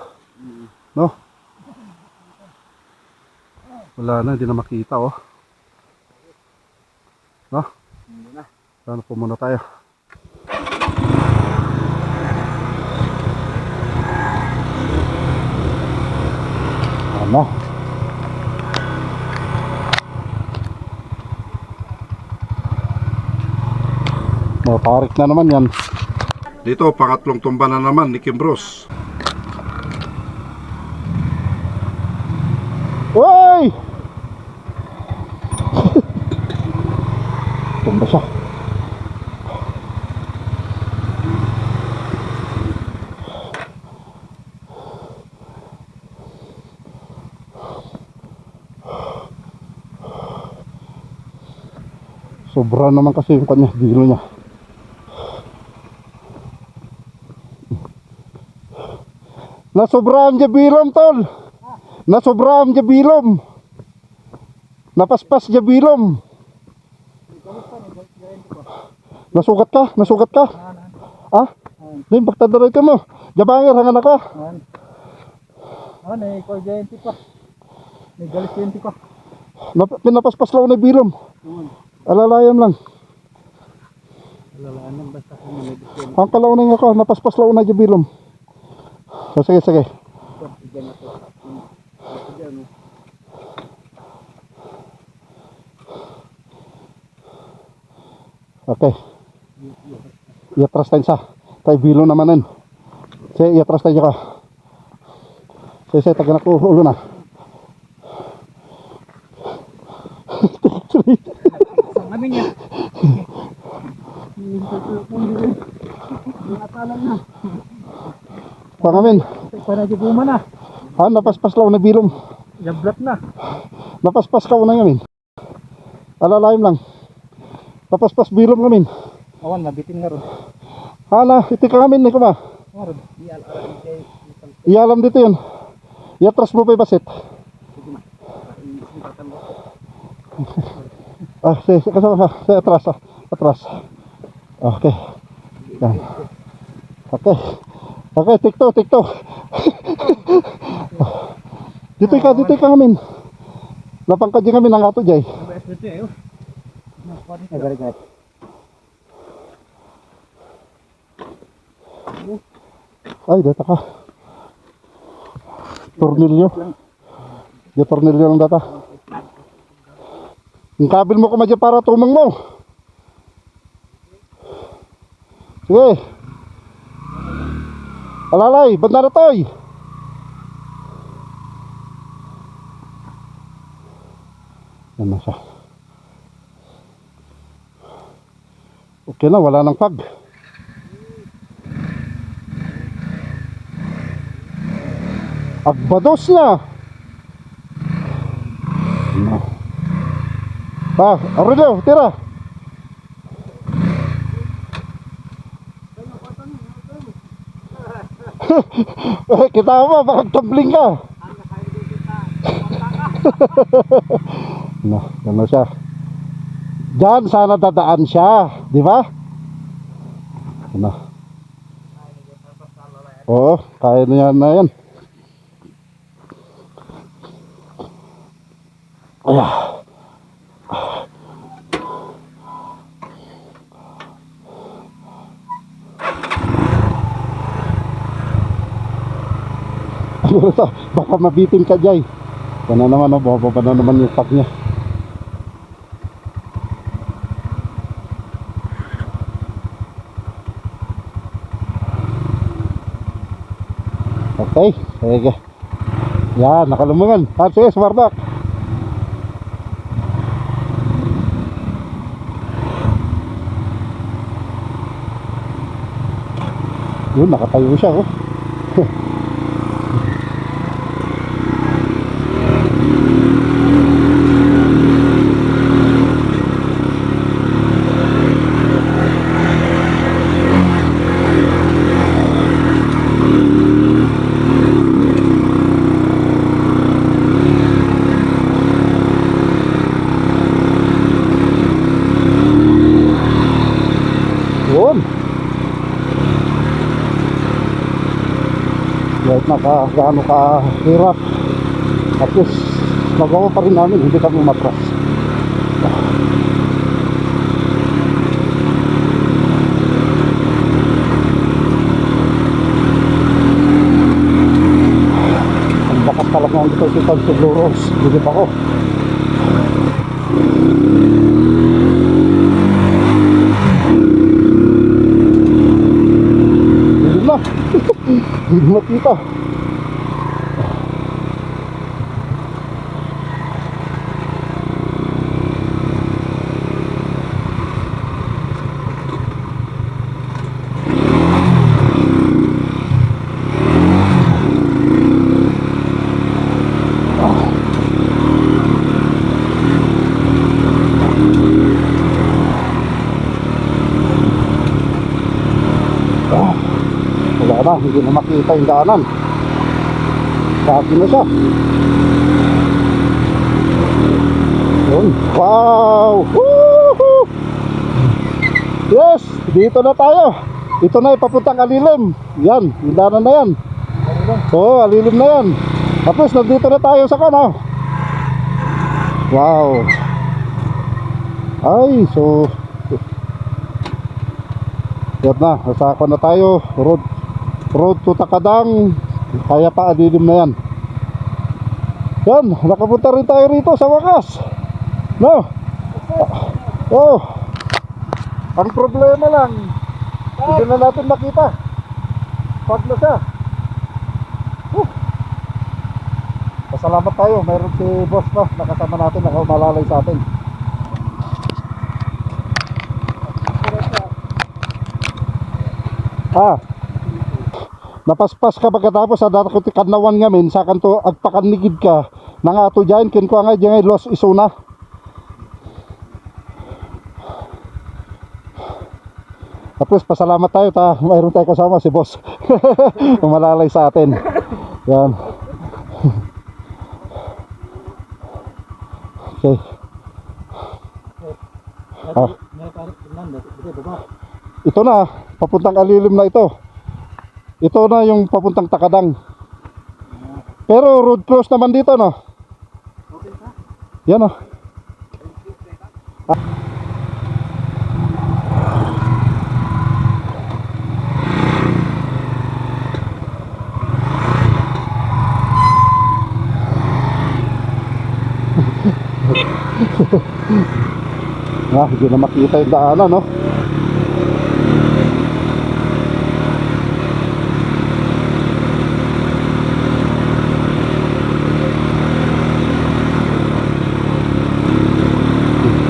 No? Wala na, hindi na makita oh. No? Sana po muna tayo. Ano? Matarik na naman yan. Dito, pangatlong tumba na naman ni Kimbros. Uy! Tumba siya. Sobra naman kasi yung kanya, gilo niya. Nasobraan jabilom tol. Nasobraan jabilom. Napaspas jabilom. Nasugat ka? Nasugat ka? Ah? Lim pagtadaray ka mo. Jabangir hangan ako. Ano, ikaw jayenti pa. May galis jayenti pa. Pinapaspas lang na bilom. Alalayam lang. Alalaan basta kung may discount. Ang kalaunan ako, napaspas lang na jabilom. So, sige, sige. Okay. Iatras tayo sa. Tayo bilo namanin. Sige, iatras tayo ka. Sige, sige, tagan ako ulo na. Saan kami niya? Yung atalan na. Pangamin. Para di guma na. Ah, napaspas lang na bilom. Yablat na. Napaspas ka una ngamin. Alalayam lang. Napaspas bilom ngamin. Awan, mabitin nga ron. Hala, iti ka ngamin, ikaw ba? Awan, Ialam dito yun. Iatras mo pa yung basit. Ah, sige, kasama ka. Sige, atras, ah. Atras. Okay. Yan. Okay. Okay, tikto, tikto. Dito ka ngamin. Lapang ka dyan ngamin ang ato dyan. Agad-agad. Ay, data ka. Tornilyo. Di tornilyo lang data. Yung kabil mo kumadya para tumang mo. Sige. Alalay, banda na toy. Yan na siya. Okay na, wala nang fog. Agbados na. No. Ah, Aurelio, tira. Kita mo, baka tumbling ka. No, gano'n siya. Diyan sana dadaan siya, di ba? Ano? Oo, kaya niya na yan. Ayan. Ano ito? Baka mabitin ka dyan. Yan na naman, bababa na naman yung pack niya. Okay, sige. Yan, nakalumungan. Sige, smart back. Yun, nakatayo siya, oh. Yun. Kahit gaano ka hirap, at least magawa pa rin namin, hindi kami matras. Ang bakat talaga ang dito si Sigluros, bilip ako. Hindi na. Hindi makita. Wala na, hindi na makita yung daanan. Sa akin na siya. Yun. Wow! Woohoo! Yes! Dito na tayo. Ito na ipapuntang Alilim. Yan, yung daanan na yan. Oo, Alilim na yan. Tapos nandito na tayo sa kana. Wow! Ay, so yan na, nasa ako na tayo. Road to Takadang. Kaya pa Alilim na yan. Yan, nakapunta rin tayo rito sa wakas. No? Oh. Ang problema lang, hindi na natin makita. Pag na siya. Pasalamat tayo, mayroon si boss, no? Nakasama natin, nakaumalalay sa atin. Napaspas ka pagkatapos sa data ko ti kanawan ngamin sa kanto agpakanigid ka nang ato dyan kin ko nga dyan los isuna. Tapos pasalamat tayo ta mayroon tayo kasama si boss. Umalalay sa atin. Yan. Okay. Ito na, papuntang Alilim na ito. Ito na yung papuntang Takadang. Pero road close naman dito, no? Yan, no? Hindi na makita yung daanan, no?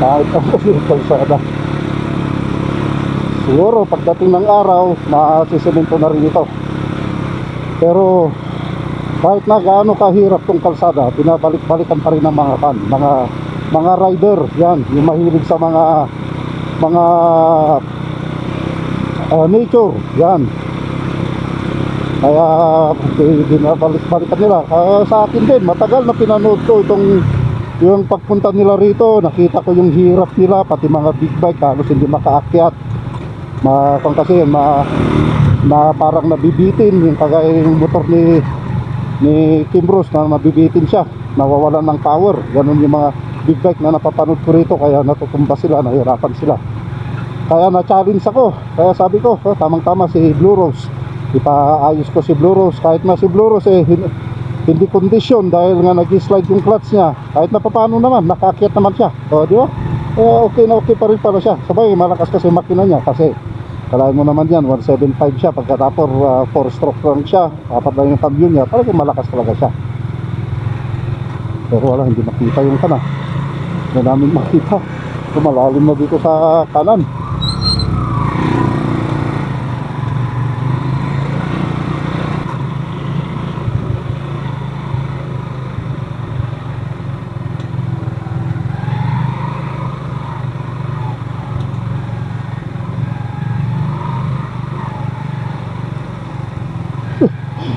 Kahit ang kalsada. Siguro pagdating ng araw masisemento na rin ito. Pero kahit na gaano kahirap tong kalsada, binabalik-balikan pa rin ng mga rider. Yan, yung mahilig sa mga nature. Yan. Kaya binabalik-balikan nila. Sa akin din, matagal na pinanood ko yung pagpunta nila rito. Nakita ko yung hirap nila, pati mga big bike halos hindi makaakyat. Kasi na parang nabibitin yung kagaya yung motor ni Kimbros na mabibitin siya, nawawalan ng power. Ganun yung mga big bike na napapanood ko rito, kaya natutumba sila, nahirapan sila. Kaya na-challenge ako, kaya sabi ko, tamang-tama si Blue Rose, ipaayos ko si Blue Rose. Kahit na si Blue Rose hindi kondisyon dahil nga nag-slide yung clutch niya, kahit na paano naman, nakaakyat naman siya. O, di ba? Okay na okay pa rin pala siya. Sabay, malakas kasi makina niya, kasi kalahin mo naman yan, 175 siya, pagkatapos 4 stroke lang siya, apat lang yung cambio niya, talagang malakas talaga siya. Pero wala, hindi makita yung kana. Hindi namin makita. Malalim na dito sa kanan.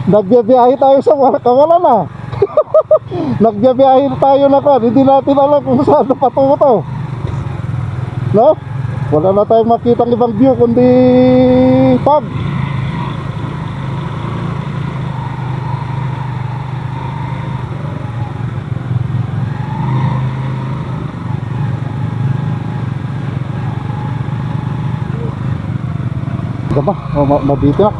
Nagbiyabiyahe tayo sa kawalan na. Nagbiyabiyahe tayo na kwan. Hindi natin alam kung saan patungo to. No? Wala na tayong makitang ibang view kundi fog. Diba? Mabiti na.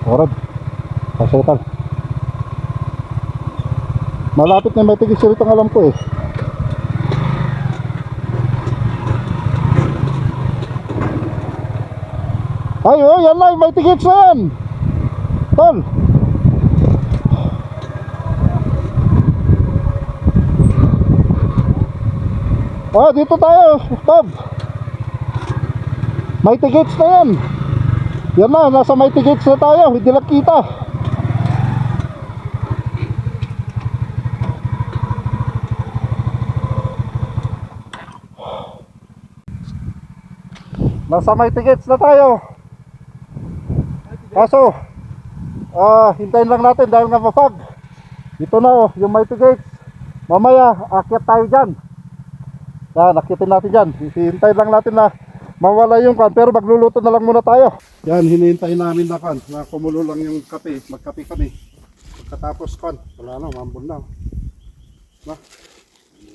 Orad. Pasotan. Malapit na may tigis rito ang alam ko eh. Ay, oh, yan na, may tigis na yan. Tol. Oh, dito tayo, Tob. May tigis na yan. Yan na, nasa may tigis na tayo. Hindi lang kita. Nasa may tickets na tayo. Kaso hintayin lang natin dahil nga mapag. Dito na oh, yung may tickets. Mamaya akyat tayo dyan. Yan, akyatin natin dyan. Hintayin lang natin na mawala yung kan. Pero magluluto na lang muna tayo. Yan, hinihintay namin na kan, na kumulo lang yung kape. Magkape kami. Pagkatapos kan, wala na, mambun na. Na,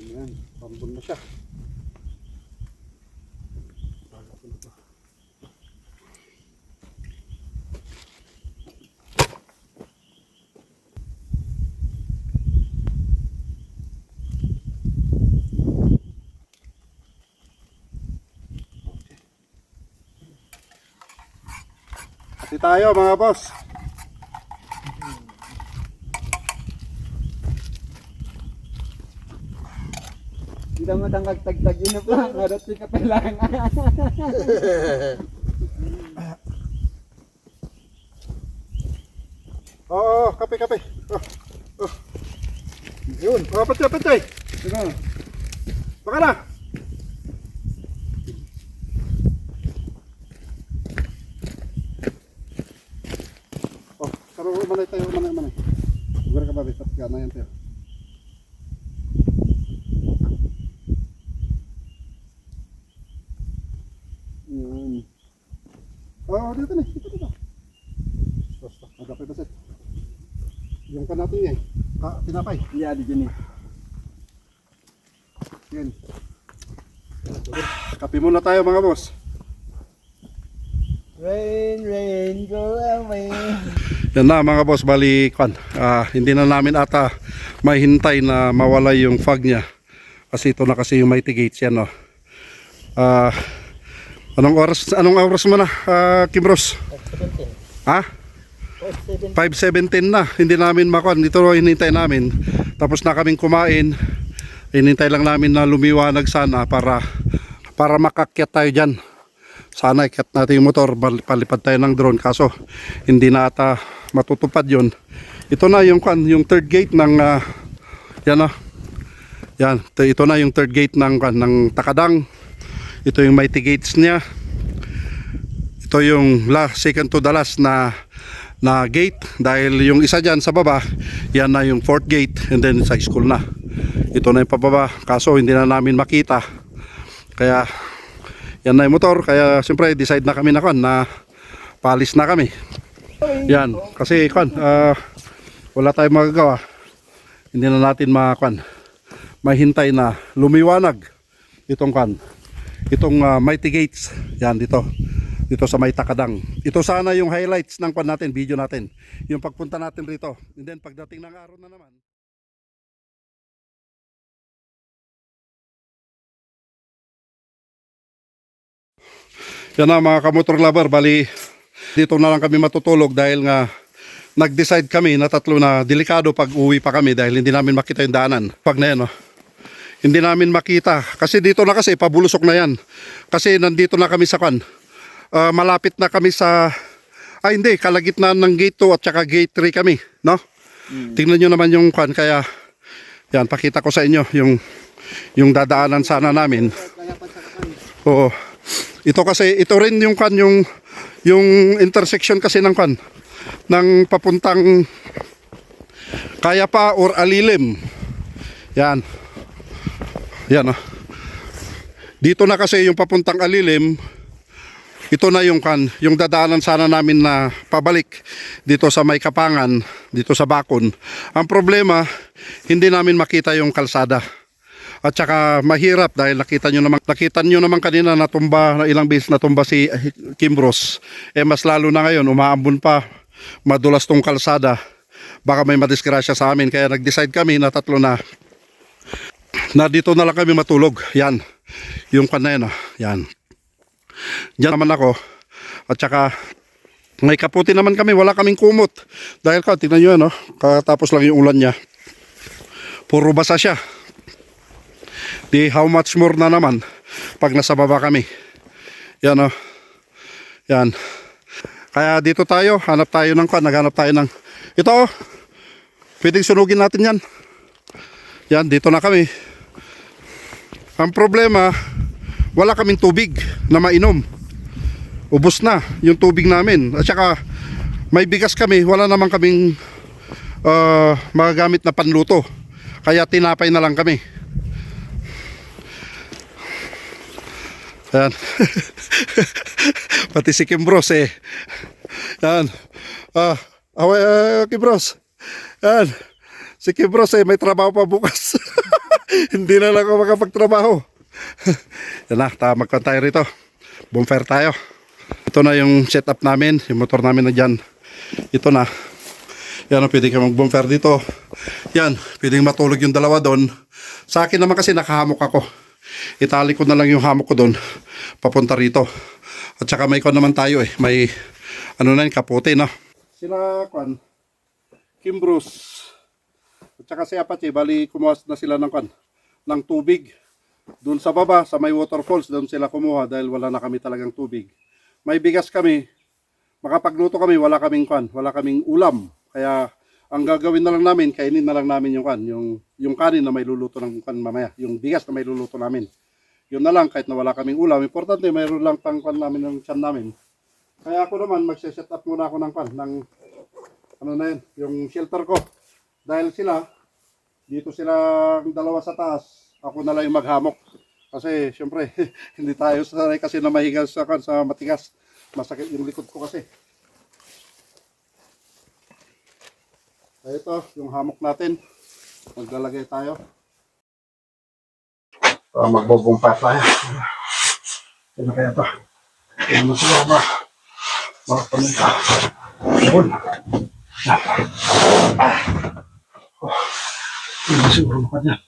yan, mambun na siya. Kasi tayo mga boss. Hindi mo tangkag tagtag ino pa. Marot si kapelang. Oo, kape. Yun, patay. Sige. Baka na. Oh, karo manay tayo, manay. Ugar ka ba bisat ka na yan, pero. Yun. Oh, dito. Basta, magkape basit. Yung ka natin yan. Tinapay. Iya di sini. Yan. Kape muna tayo mga boss. Rain, go away. Yan na mga boss, bali kan. Hindi na namin ata mahintay na mawala yung fog niya. Kasi ito na kasi yung mighty gates yan, no. Anong oras mo na, Kimros? 5:17. Ha? 5:17 na. Hindi namin makuan. Dito hinintay namin. Tapos na kaming kumain. Hinintay lang namin na lumiwanag sana para makakyat tayo dyan. Sana ikyat natin yung motor, palipad tayo ng drone. Kaso hindi na ata matutupad yun. Ito na yung third gate ng yan. Ito na yung third gate ng Takadang. Ito yung mighty gates niya. Ito yung second to the last na gate, dahil yung isa dyan sa baba, yan na yung fourth gate, and then sa school na. Ito na yung pababa, kaso hindi na namin makita. Kaya yan na yung motor. Kaya siyempre decide na kami na palis na kami. Yan, kasi wala tayong magagawa. Hindi na natin mahintay na lumiwanag itong mighty gates. Yan, dito sa may Takadang. Ito sana yung highlights ng natin, video natin, yung pagpunta natin rito. And then pagdating ng araw na naman, yan na mga kamotor lover, bali dito na lang kami matutulog dahil nga nag-decide kami na tatlo na delikado pag uwi pa kami dahil hindi namin makita yung daanan. Pag na yan, no? Hindi namin makita kasi dito na kasi pabulusok na yan. Kasi nandito na kami sa malapit na kami sa kalagitnaan ng gate 2 at saka gate 3 kami, no? Tingnan nyo naman yung kaya yan, pakita ko sa inyo yung dadaanan sana namin. Oo. Ito kasi, ito rin yung kan, yung intersection kasi ng kan, ng papuntang Kayapa or Alilim. Yan. Yan, oh. Dito na kasi yung papuntang Alilim. Ito na yung kan, yung dadaanan sana namin na pabalik dito sa May Kapangan, dito sa Bakon. Ang problema, hindi namin makita yung kalsada. At saka mahirap dahil nakita nyo naman kanina na ilang beses natumba si Kimbros. Mas lalo na ngayon, umaambon pa, madulas tong kalsada. Baka may madisgrasya sa amin. Kaya nag-decide kami na tatlo na dito na lang kami matulog. Yan, yung kan na yan, oh. Yan. Diyan naman ako. At saka may kaputi naman kami, wala kaming kumot. Dahil tingnan nyo yan, oh. Katapos lang yung ulan niya. Puro basa siya. Di how much more na naman pag nasa baba kami. Yan, oh. Yan. Kaya dito tayo, hanap tayo ng naghanap tayo ng ito, oh. Pwedeng sunugin natin yan. Yan, dito na kami. Ang problema, wala kaming tubig na mainom. Ubos na yung tubig namin. At saka may bigas kami, wala naman kaming magagamit na panluto. Kaya tinapay na lang kami. Ayan. Pati si Kimbros eh. Yan. Kimbros. Yan. Si Kimbros eh, may trabaho pa bukas. Hindi na lang ako makapagtrabaho. Yan na, magkwan tayo rito. Bonfire tayo. Ito na yung setup namin. Yung motor namin na dyan. Ito na. Yan, pwede ka mag-bonfire dito. Yan, pwedeng matulog yung dalawa doon. Sa akin naman kasi nakahamok ako. Itali ko na lang yung hamok ko doon. Papunta rito. At saka may kwan naman tayo eh. May ano na yung kapote na. Sila kwan. Kimbros. At saka si Apache, bali kumuha na sila ng tubig. Doon sa baba, sa may waterfalls, doon sila kumuha dahil wala na kami talagang tubig. May bigas kami, makapagluto kami, wala kaming ulam. Kaya ang gagawin na lang namin, kainin na lang namin yung kanin na may luluto ng mamaya, yung bigas na may luluto namin. Yun na lang, kahit na wala kaming ulam. Importante, mayroon lang pang namin ng tiyan namin. Kaya ako naman, magse-set up muna ako ng ano na yun, yung shelter ko. Dahil dito silang dalawa sa taas, ako na lang yung maghamok. Kasi syempre, hindi tayo sanay kasi na mahiga sa matigas. Masakit yung likod ko kasi. Ito, yung hamok natin. Maglalagay tayo. Magbobompa tayo. Ano kaya ito? Ano sila ba? Makapamunta. Yun. Hindi siguro makan yan.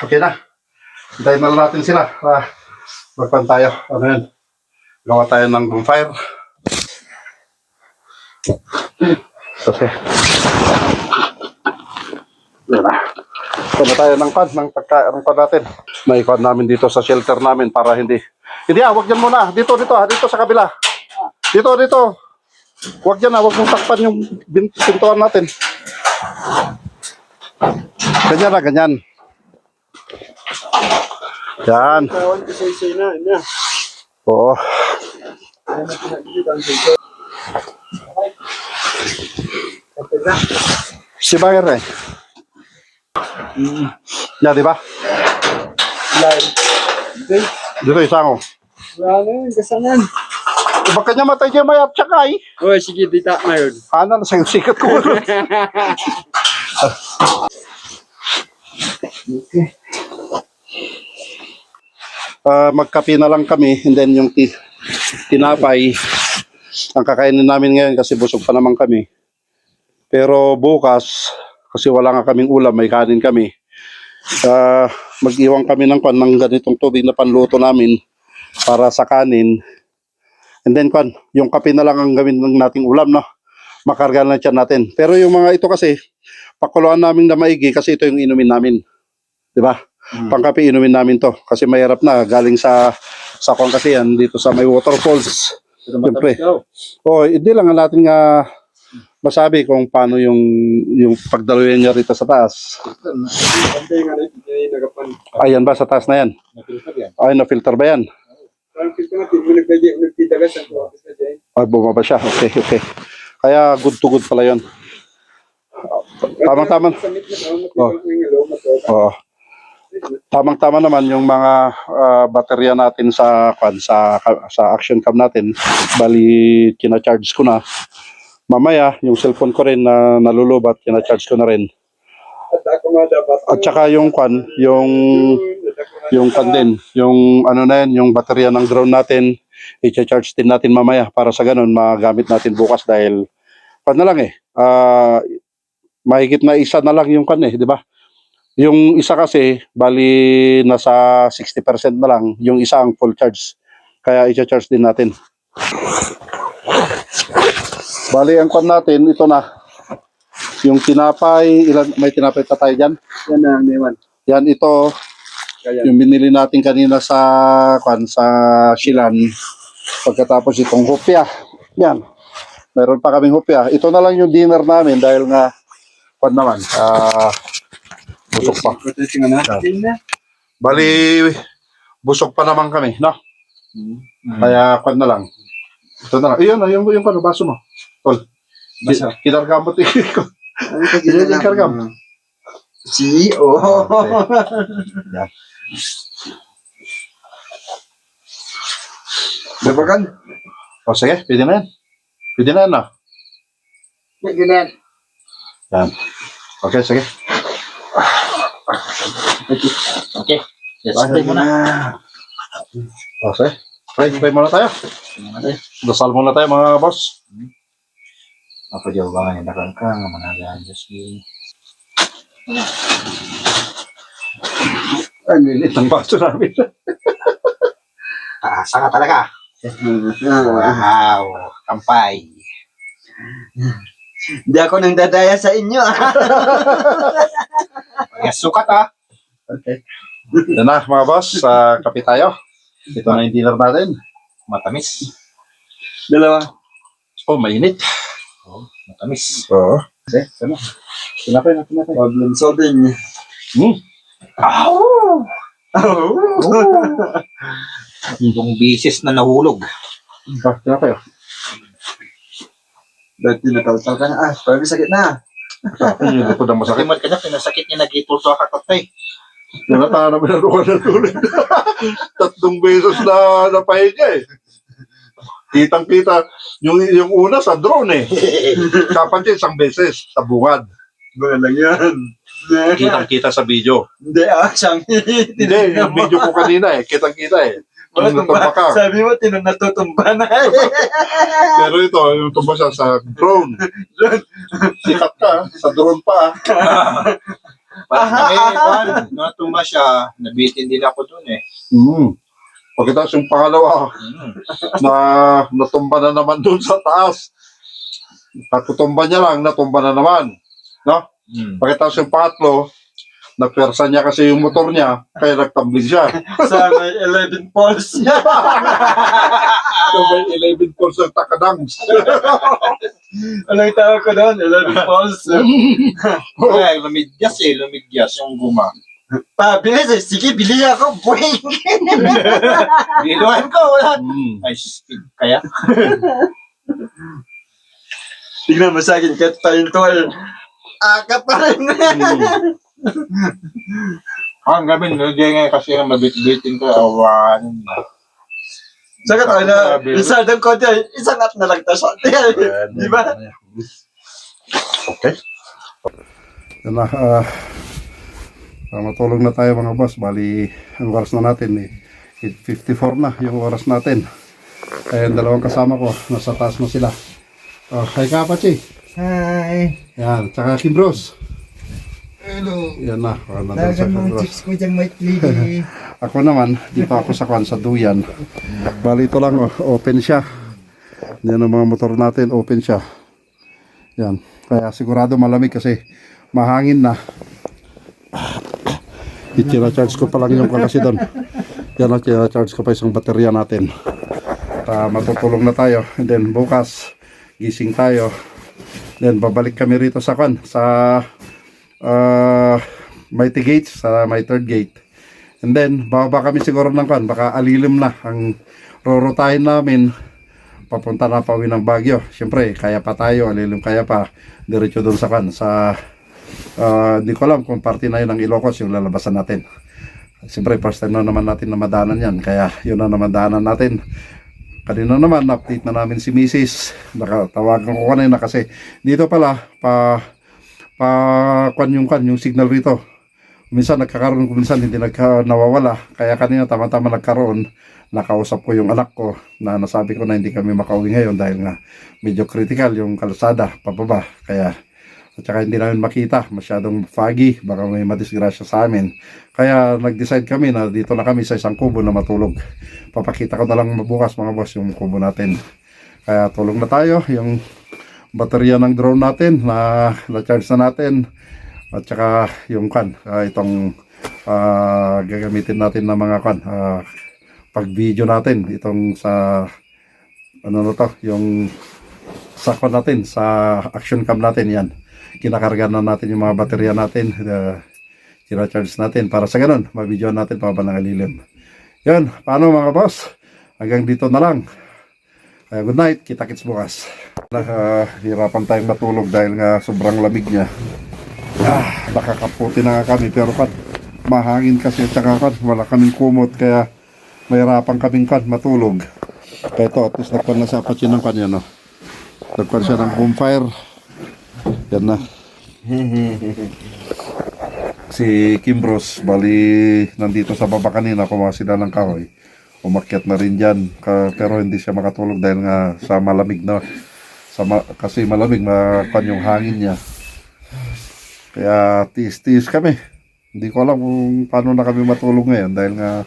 Okay na. Hintayin na lang natin sila. Magpan tayo. Ano yan? Gawa tayo ng bonfire. Kasi yan na. Ito tayo ng pagkain natin. May ikon namin dito sa shelter namin para hindi wag yan muna. Dito sa kabila. Dito. Wag yan wag mong takpan yung pintuan natin. Ganyan. Yan. Oo. Si Bayer eh. Ya, di ba? Dito isang oh. Wala na yun, kasanan. Baka niya matay niya may apsakay. O, sige, dita na yun. Ana na sa sikat ko. Okay. Magkape na lang kami and then yung tinapay ang kakainin namin ngayon kasi busog pa naman kami. Pero bukas kasi wala nga kaming ulam, may kanin kami. Mag-iwan kami ng ganitong tubig na panluto namin para sa kanin. And then yung kape na lang ang gawin ng nating ulam, no? Makarga na tiyan natin. Pero yung mga ito kasi pakuluan namin na maigi kasi ito yung inumin namin. 'Di ba? Pangkape inumin namin to kasi mahirap na galing sa kasi yan dito sa may waterfalls. Siyempre. Oh, hindi lang natin masabi kung paano yung pagdaluyan niya rito sa taas. Pantay nga rin, hindi nagapan. Ayan ba sa taas na yan? Napiltar yan. Ay, na-filter ba yan? Parang filter natin, mo nagtidagas ang tuwapis na dyan. Ay, bumaba siya. Okay, okay. Kaya good to good pala yun. Tamang-tama. Samit na ako, Oh. matibag ko yung alo, matoka. Oo. Tamang-tama naman yung mga baterya natin sa action cam natin. Bali, kina-charge ko na. Mamaya, yung cellphone ko rin na nalulubat, kina-charge ko na rin. At ako madapat. At saka yung din, yung ano na yan, yung baterya ng drone natin, i-charge din natin mamaya para sa ganun magamit natin bukas dahil na lang mahigit na isa na lang yung di ba? Yung isa kasi bali nasa 60% na lang, yung isa ang full charge. Kaya i-charge din natin. Bali ang natin ito na. Yung tinapay, may tinapay pa tayo diyan. Yan na, Neman. Yan ito. Kaya. Yung binili natin kanina sa Shilan. Pagkatapos itong hopya. Yan. Meron pa kaming hopya. Ito na lang yung dinner namin dahil nga naman. Busog pa. Protesting na. Din na. Bali, busog pa naman kami, no? Kaya na lang. Ito na lang. Iyon, yung baso mo. Tol. Basa. Kinargam mo ko. Ano ka Yan yung kargam. CEO. Yan. Dabagan. O sige, pwede na yan. Pwede na yan, no? Ganyan. Yan. Okay, sige. Okay. Yes, pray muna. Okay. Pray muna tayo. Dasal muna tayo, mga boss. Apa jawabannya dalam kang managan Diyos. Ang lilit ng baso namin. Sangat talaga. Wow, kampay. Hindi ako nang dadaya sa inyo. Ya, sukat ah. Okay. Yan na, mga boss. Kape tayo. Ito na yung dinner natin. Matamis. Dalawa. Oh, mainit. Matamis. Oo. Okay, ano? Tinapay. Problem solving. Yung bisis na nahulog. Tinapay. Dati nataltal ka na. Parang sakit na. Yung likod ang masakit. Sakit ka na, pinasakit niya nagitol sa kakatay. Nalata namin ang ruwan ng tuloy. 3 beses na napahinga eh. Kitang-kita. Yung una sa drone eh. Kapan 1 beses sa bungad. Wala lang yan. Kitang-kita sa video. Hindi siyang Hindi, yung video ko kanina eh. Kitang-kita eh. Wala Yung natumba ka. Sabi mo, natutumba na. Pero ito, yung tumba siya sa drone. Sikat ka, sa drone pa. Natumba siya, nabitin din ako dun eh. Pagkatapos yung pangalawa, na natumba na naman doon sa taas. Pagkutumba niya lang, natumba na naman. No? Pagkatapos yung pangatlo, napwersa niya kasi yung motor niya, kaya nagtambling siya. Sa may 11 poles. So may 11 calls ng takadangs. Anong tawag ko doon? 11 poles. Kaya lumigyas yung guma. Bilis eh. Sige, bili ako. Boing. Biluhan ko, wala. Ay, speed kaya. Tignan mo sa akin, kahit tayong tol. Aga pa rin. Ang gabi, hindi nga kasi mabit-bitin ko, awan. Sagat ako na, isa ng konti, isang at na lang tayo. Di ba? Okay. Yan na, matulog na tayo mga boss. Bali, ang oras na natin eh. 8:54 na yung oras natin. Kaya dalawang kasama ko, nasa taas na sila. Oh, hi Kapachi. Hi. Yan, tsaka Kim Bros. Hello. Yan na. Talagang mga chicks ko dyan, Mike Lady. Ako naman, dito ako sa sa Duyan. Bali ito lang, open siya. Yan ang mga motor natin, open siya. Yan. Kaya sigurado malamig kasi mahangin na. I-charge ko pa lang yung kasi doon. Yan ang charge ko pa isang baterya natin. Matutulog na tayo. And then bukas, gising tayo. Then babalik kami rito sa Mighty Gates, sa my third gate. And then bababa kami siguro ng baka alilim na ang rorotahin namin papunta na pauwi ng Baguio. Siyempre kaya pa tayo, alilim kaya pa diretso doon sa hindi ko alam kung parte na yun ng Ilocos yung lalabasan natin. Siyempre first time na naman natin na madanan yan, kaya yun na naman daanan natin. Kanina naman update na namin si Mrs. Nakatawagan ko kanina kasi dito pala yung signal rito. Minsan nagkakaroon, minsan hindi nawawala. Kaya kanina tama-tama nagkaroon. Nakausap ko yung anak ko na nasabi ko na hindi kami makauwi ngayon dahil nga medyo critical yung kalsada pababa. Kaya at saka hindi namin makita, masyadong foggy, baka may madisgrasya sa amin. Kaya nag-decide kami na dito na kami sa isang kubo na matulog. Papakita ko na lang bukas mga boss yung kubo natin. Kaya tulog na tayo, yung baterya ng drone natin na-charge na natin. At saka yung itong gagamitin natin na mga pag-video natin. Itong sa, yung sa natin, sa action cam natin yan. Kinakarga na natin yung mga baterya natin, kina-charge natin para sa ganun, mabidyoan natin pababa ng alilim. Yun, paano mga boss? Hanggang dito na lang. Good night, kita-kits bukas. Hirapan tayong matulog dahil nga sobrang lamig niya. Nakakaputi na nga kami pero mahangin kasi at saka wala kaming kumot kaya mahirapan kaming matulog. Kaya ito, at least nagpan na sa apatsin ng kanya, no? Nagpan siya ng bonfire. Yan na. Si Kimbros, bali nandito sa baba kanina, kumuha sila ng kahoy. Umakyat na rin dyan. Pero hindi siya makatulog dahil nga sa malamig na. Kasi malamig, yung hangin niya. Kaya tiis-tiis kami. Hindi ko alam kung paano na kami matulog ngayon dahil nga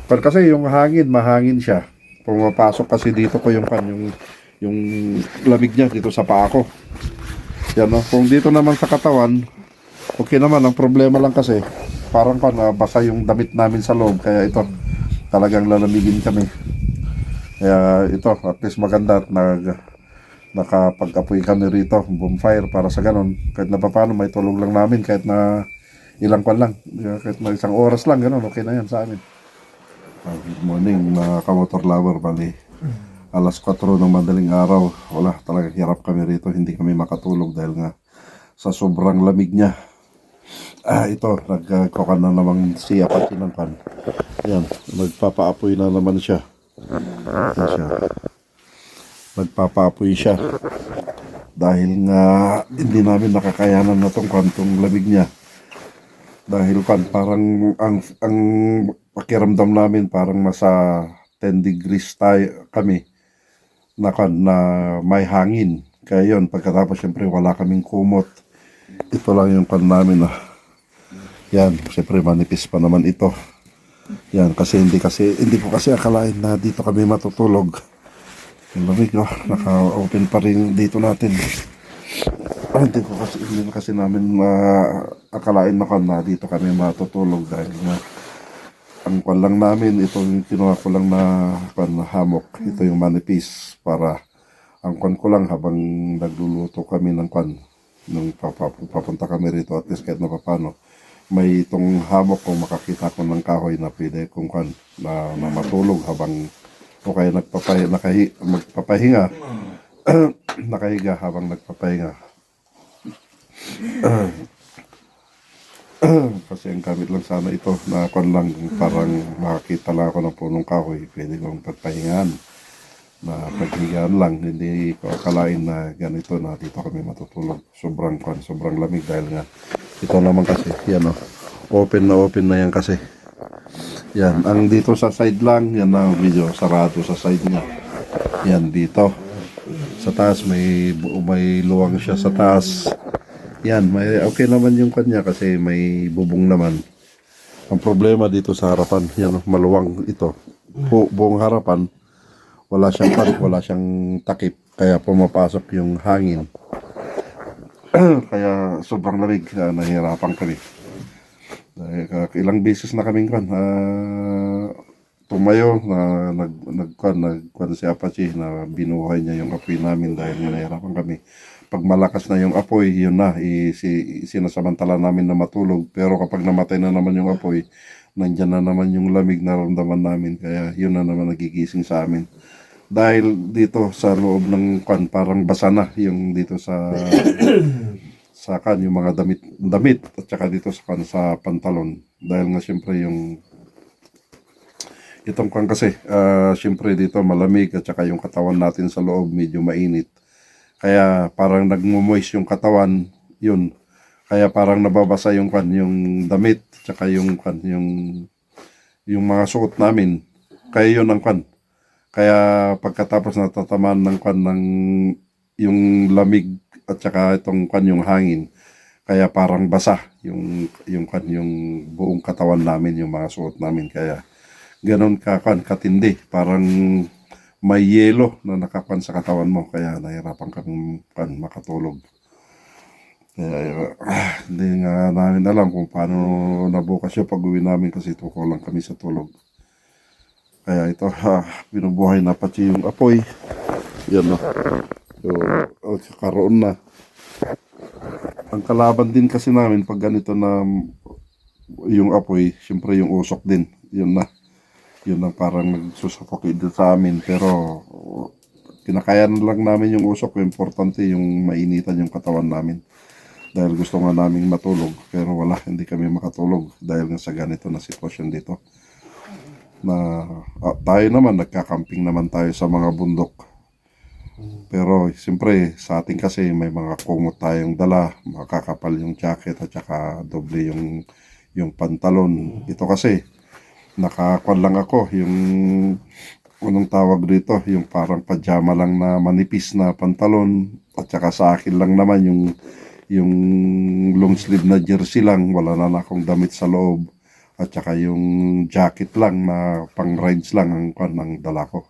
kasi yung hangin, mahangin siya. Pumapasok kasi dito ko yung lamig niya dito sa paa ko. Yan, no? Kung dito naman sa katawan, okay naman. Ang problema lang kasi, parang basa yung damit namin sa loob. Kaya ito, talagang lalamigin kami. Kaya ito, at least maganda at nakapag-apoy kami rito, bonfire, para sa ganon. Kahit na paano, may tulog lang namin. Kahit na ilang lang. Kahit na isang oras lang, ganon. Okay na yan sa amin. Good morning, mga kamotor lover. Bali, alas 4 ng madaling araw, wala, talagang hirap kami rito, hindi kami makatulog dahil nga sa sobrang lamig niya. Ito, nagkukan na naman siya pati ng Yan, nagpapaapoy na naman siya. Nagpapaapoy siya. Dahil nga hindi namin nakakayanan na tong lamig niya. Dahil parang ang pakiramdam namin parang nasa 10 degrees kami. Na may hangin. Kaya yun, pagkatapos syempre wala kaming kumot. Ito lang yung namin yan, syempre manipis pa naman ito. Yan, kasi hindi ko kasi akalain na dito kami matutulog. Yung lamig, naka-open pa rin dito natin. Hindi kasi namin akalain na dito kami matutulog dahil nga ang lang namin, itong kinuha ko lang na hammock. Ito yung manipis para ang ko lang habang nagluluto kami ng nung papunta kami rito, at least kahit na paano may itong hammock kung makakita ko ng kahoy na pwede kung na matulog habang o kaya magpapahinga nakahiga habang nagpapahinga. Kasi ang gamit lang sana ito na lang parang makakita lang ako ng punong kahoy, pwede kong pagpahingaan na paghigaan lang. Hindi ko akalain na ganito na dito kami matutulog. Sobrang lamig dahil nga ito naman kasi yan open na yan kasi yan. Ang dito sa side lang yan na video sarado sa side niya. Yan dito sa taas may luwang siya sa taas. Yan, okay naman yung kanya kasi may bubong naman. Ang problema dito sa harapan, yan, maluwang ito. Buong harapan, wala siyang takip, kaya pumapasok yung hangin. Kaya sobrang lamig, nahihirapan kami. Ilang beses na kaming tumayo na nagkuhan si Apache na binuhay niya yung apoy namin dahil nahihirapan kami. Pag malakas na yung apoy, yun na, sinasamantala namin na matulog. Pero kapag namatay na naman yung apoy, nandyan na naman yung lamig na ramdaman namin. Kaya yun na naman nagigising sa amin. Dahil dito sa loob ng kwan, parang basa na yung dito sa yung mga damit at saka dito sa pantalon. Dahil nga siyempre yung itong kwan kasi, siyempre dito malamig at saka yung katawan natin sa loob medyo mainit. Kaya parang nagmo-moist yung katawan, yun. Kaya parang nababasa yung kwan, yung damit, tsaka yung kwan, yung mga suot namin. Kaya yun ang kwan. Kaya pagkatapos natatamaan ng kwan ng yung lamig at saka itong kwan yung hangin, kaya parang basa yung kwan, yung buong katawan namin, yung mga suot namin. Kaya ganon katindi, parang may yelo na nakakwan sa katawan mo, kaya nahirapan kang makatulog. Kaya hindi nga namin alam kung paano nabukas yung pag-uwi namin kasi tuko lang kami sa tulog. Kaya ito, binubuhay na pati yung apoy. Yan na. So, karoon na. Ang kalaban din kasi namin pag ganito na yung apoy, siyempre yung usok din. Yun na. Yun ang parang nagsusuffocate din sa amin. Pero kinakayan lang namin yung usok. Importante yung mainitan yung katawan namin. Dahil gusto nga naming matulog. Pero wala, hindi kami makatulog. Dahil nga sa ganito na sitwasyon dito. Na tayo naman, nagkakamping naman tayo sa mga bundok. Pero siyempre sa atin kasi may mga kumot tayong dala. Makakapal yung jacket at saka doble yung pantalon. Ito kasi nakakwan lang ako yung anong tawag dito, yung parang pajama lang na manipis na pantalon at saka sa akin lang naman yung long sleeve na jersey lang, wala na akong damit sa loob at saka yung jacket lang na pang rides lang ang kwan ang dala ko.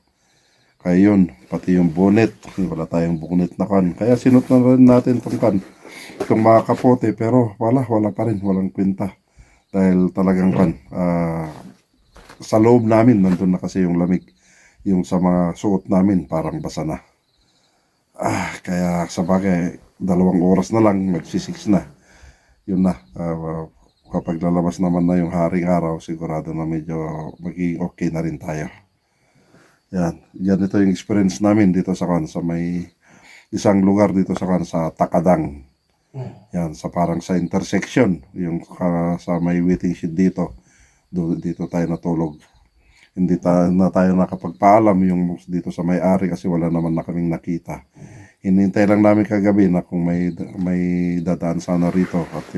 Kaya yun, pati yung bonnet, wala tayong bonnet na kwan. Kaya sinot na rin natin itong mga kapote, pero wala pa rin, walang kwenta. Dahil talagang kwan, sa loob namin, nandun na kasi yung lamig. Yung sa mga suot namin, parang basa na. Kaya sa bagay, 2 oras na lang, magsisix na. Yun na, kapag lalabas naman na yung haring araw, sigurado na medyo magiging okay na rin tayo. Yan ito yung experience namin dito sa may isang lugar dito sa Takadang. Yan, sa parang sa intersection, yung sa may waiting shed dito tayo natulog. Hindi na tayo nakapagpaalam yung dito sa may-ari kasi wala naman na kaming nakita. Hinintay lang namin kagabi na kung may dadaan sana rito at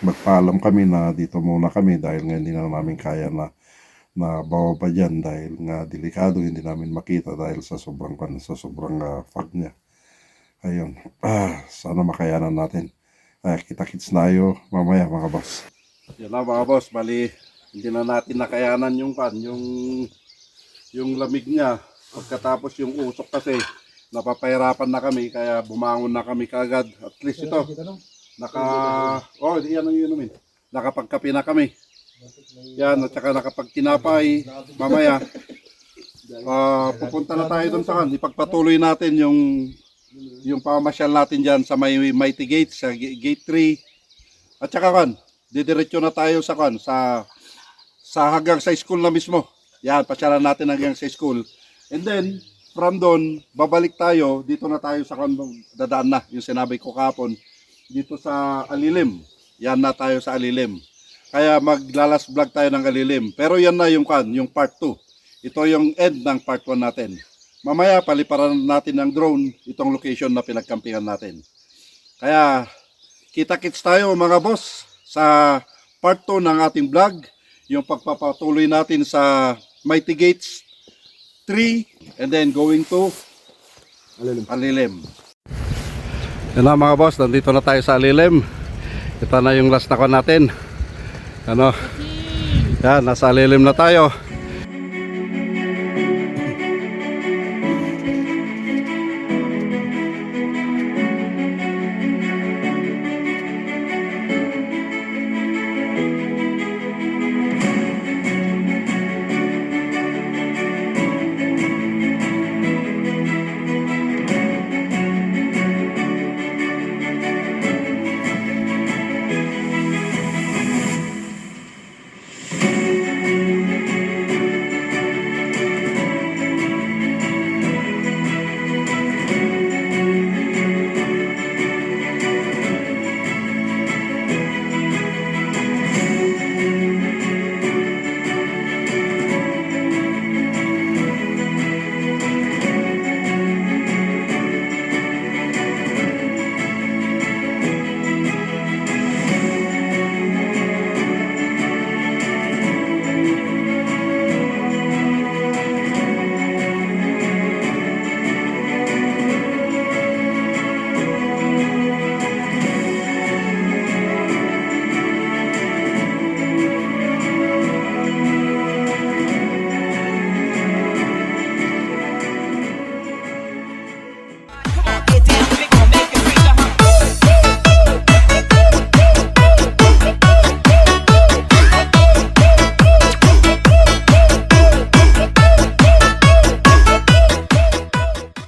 magpaalam kami na dito muna kami dahil nga hindi na namin kaya na bababa dyan dahil nga delikado, hindi namin makita dahil sa sobrang fog niya. Ayun, sana makayanan natin. Kita-kits na tayo mamaya mga boss. Yan na mga boss, bali hindi na natin nakayanan yung lamig niya. Pagkatapos yung usok kasi napapahirapan na kami kaya bumangon na kami kagad. At least ito yan ang inumin. Nakapagkape na kami. Yan, at saka nakapagtinapay. Mamaya pupunta na tayo doon sa ipagpatuloy natin yung pamasyal natin dyan sa Mighty Gate, sa Gate 3. At saka didiretso na tayo sa hanggang sa school na mismo. Yan, pasyalan natin hanggang sa school. And then, from doon, babalik tayo. Dito na tayo sa dadaan na, yung sinabi ko kahapon. Dito sa Alilim. Yan na tayo sa Alilim. Kaya maglalas vlog tayo ng Alilim. Pero yan na yung part 2. Ito yung end ng part 1 natin. Mamaya, paliparan natin ng drone itong location na pinagkampingan natin. Kaya, kita-kits tayo mga boss sa part 2 ng ating vlog. Yung pagpapatuloy natin sa Mighty Gates 3 and then going to Alilim. Yan na mga boss, nandito na tayo sa Alilim. Ito na yung last na natin. Yan, nasa Alilim na tayo.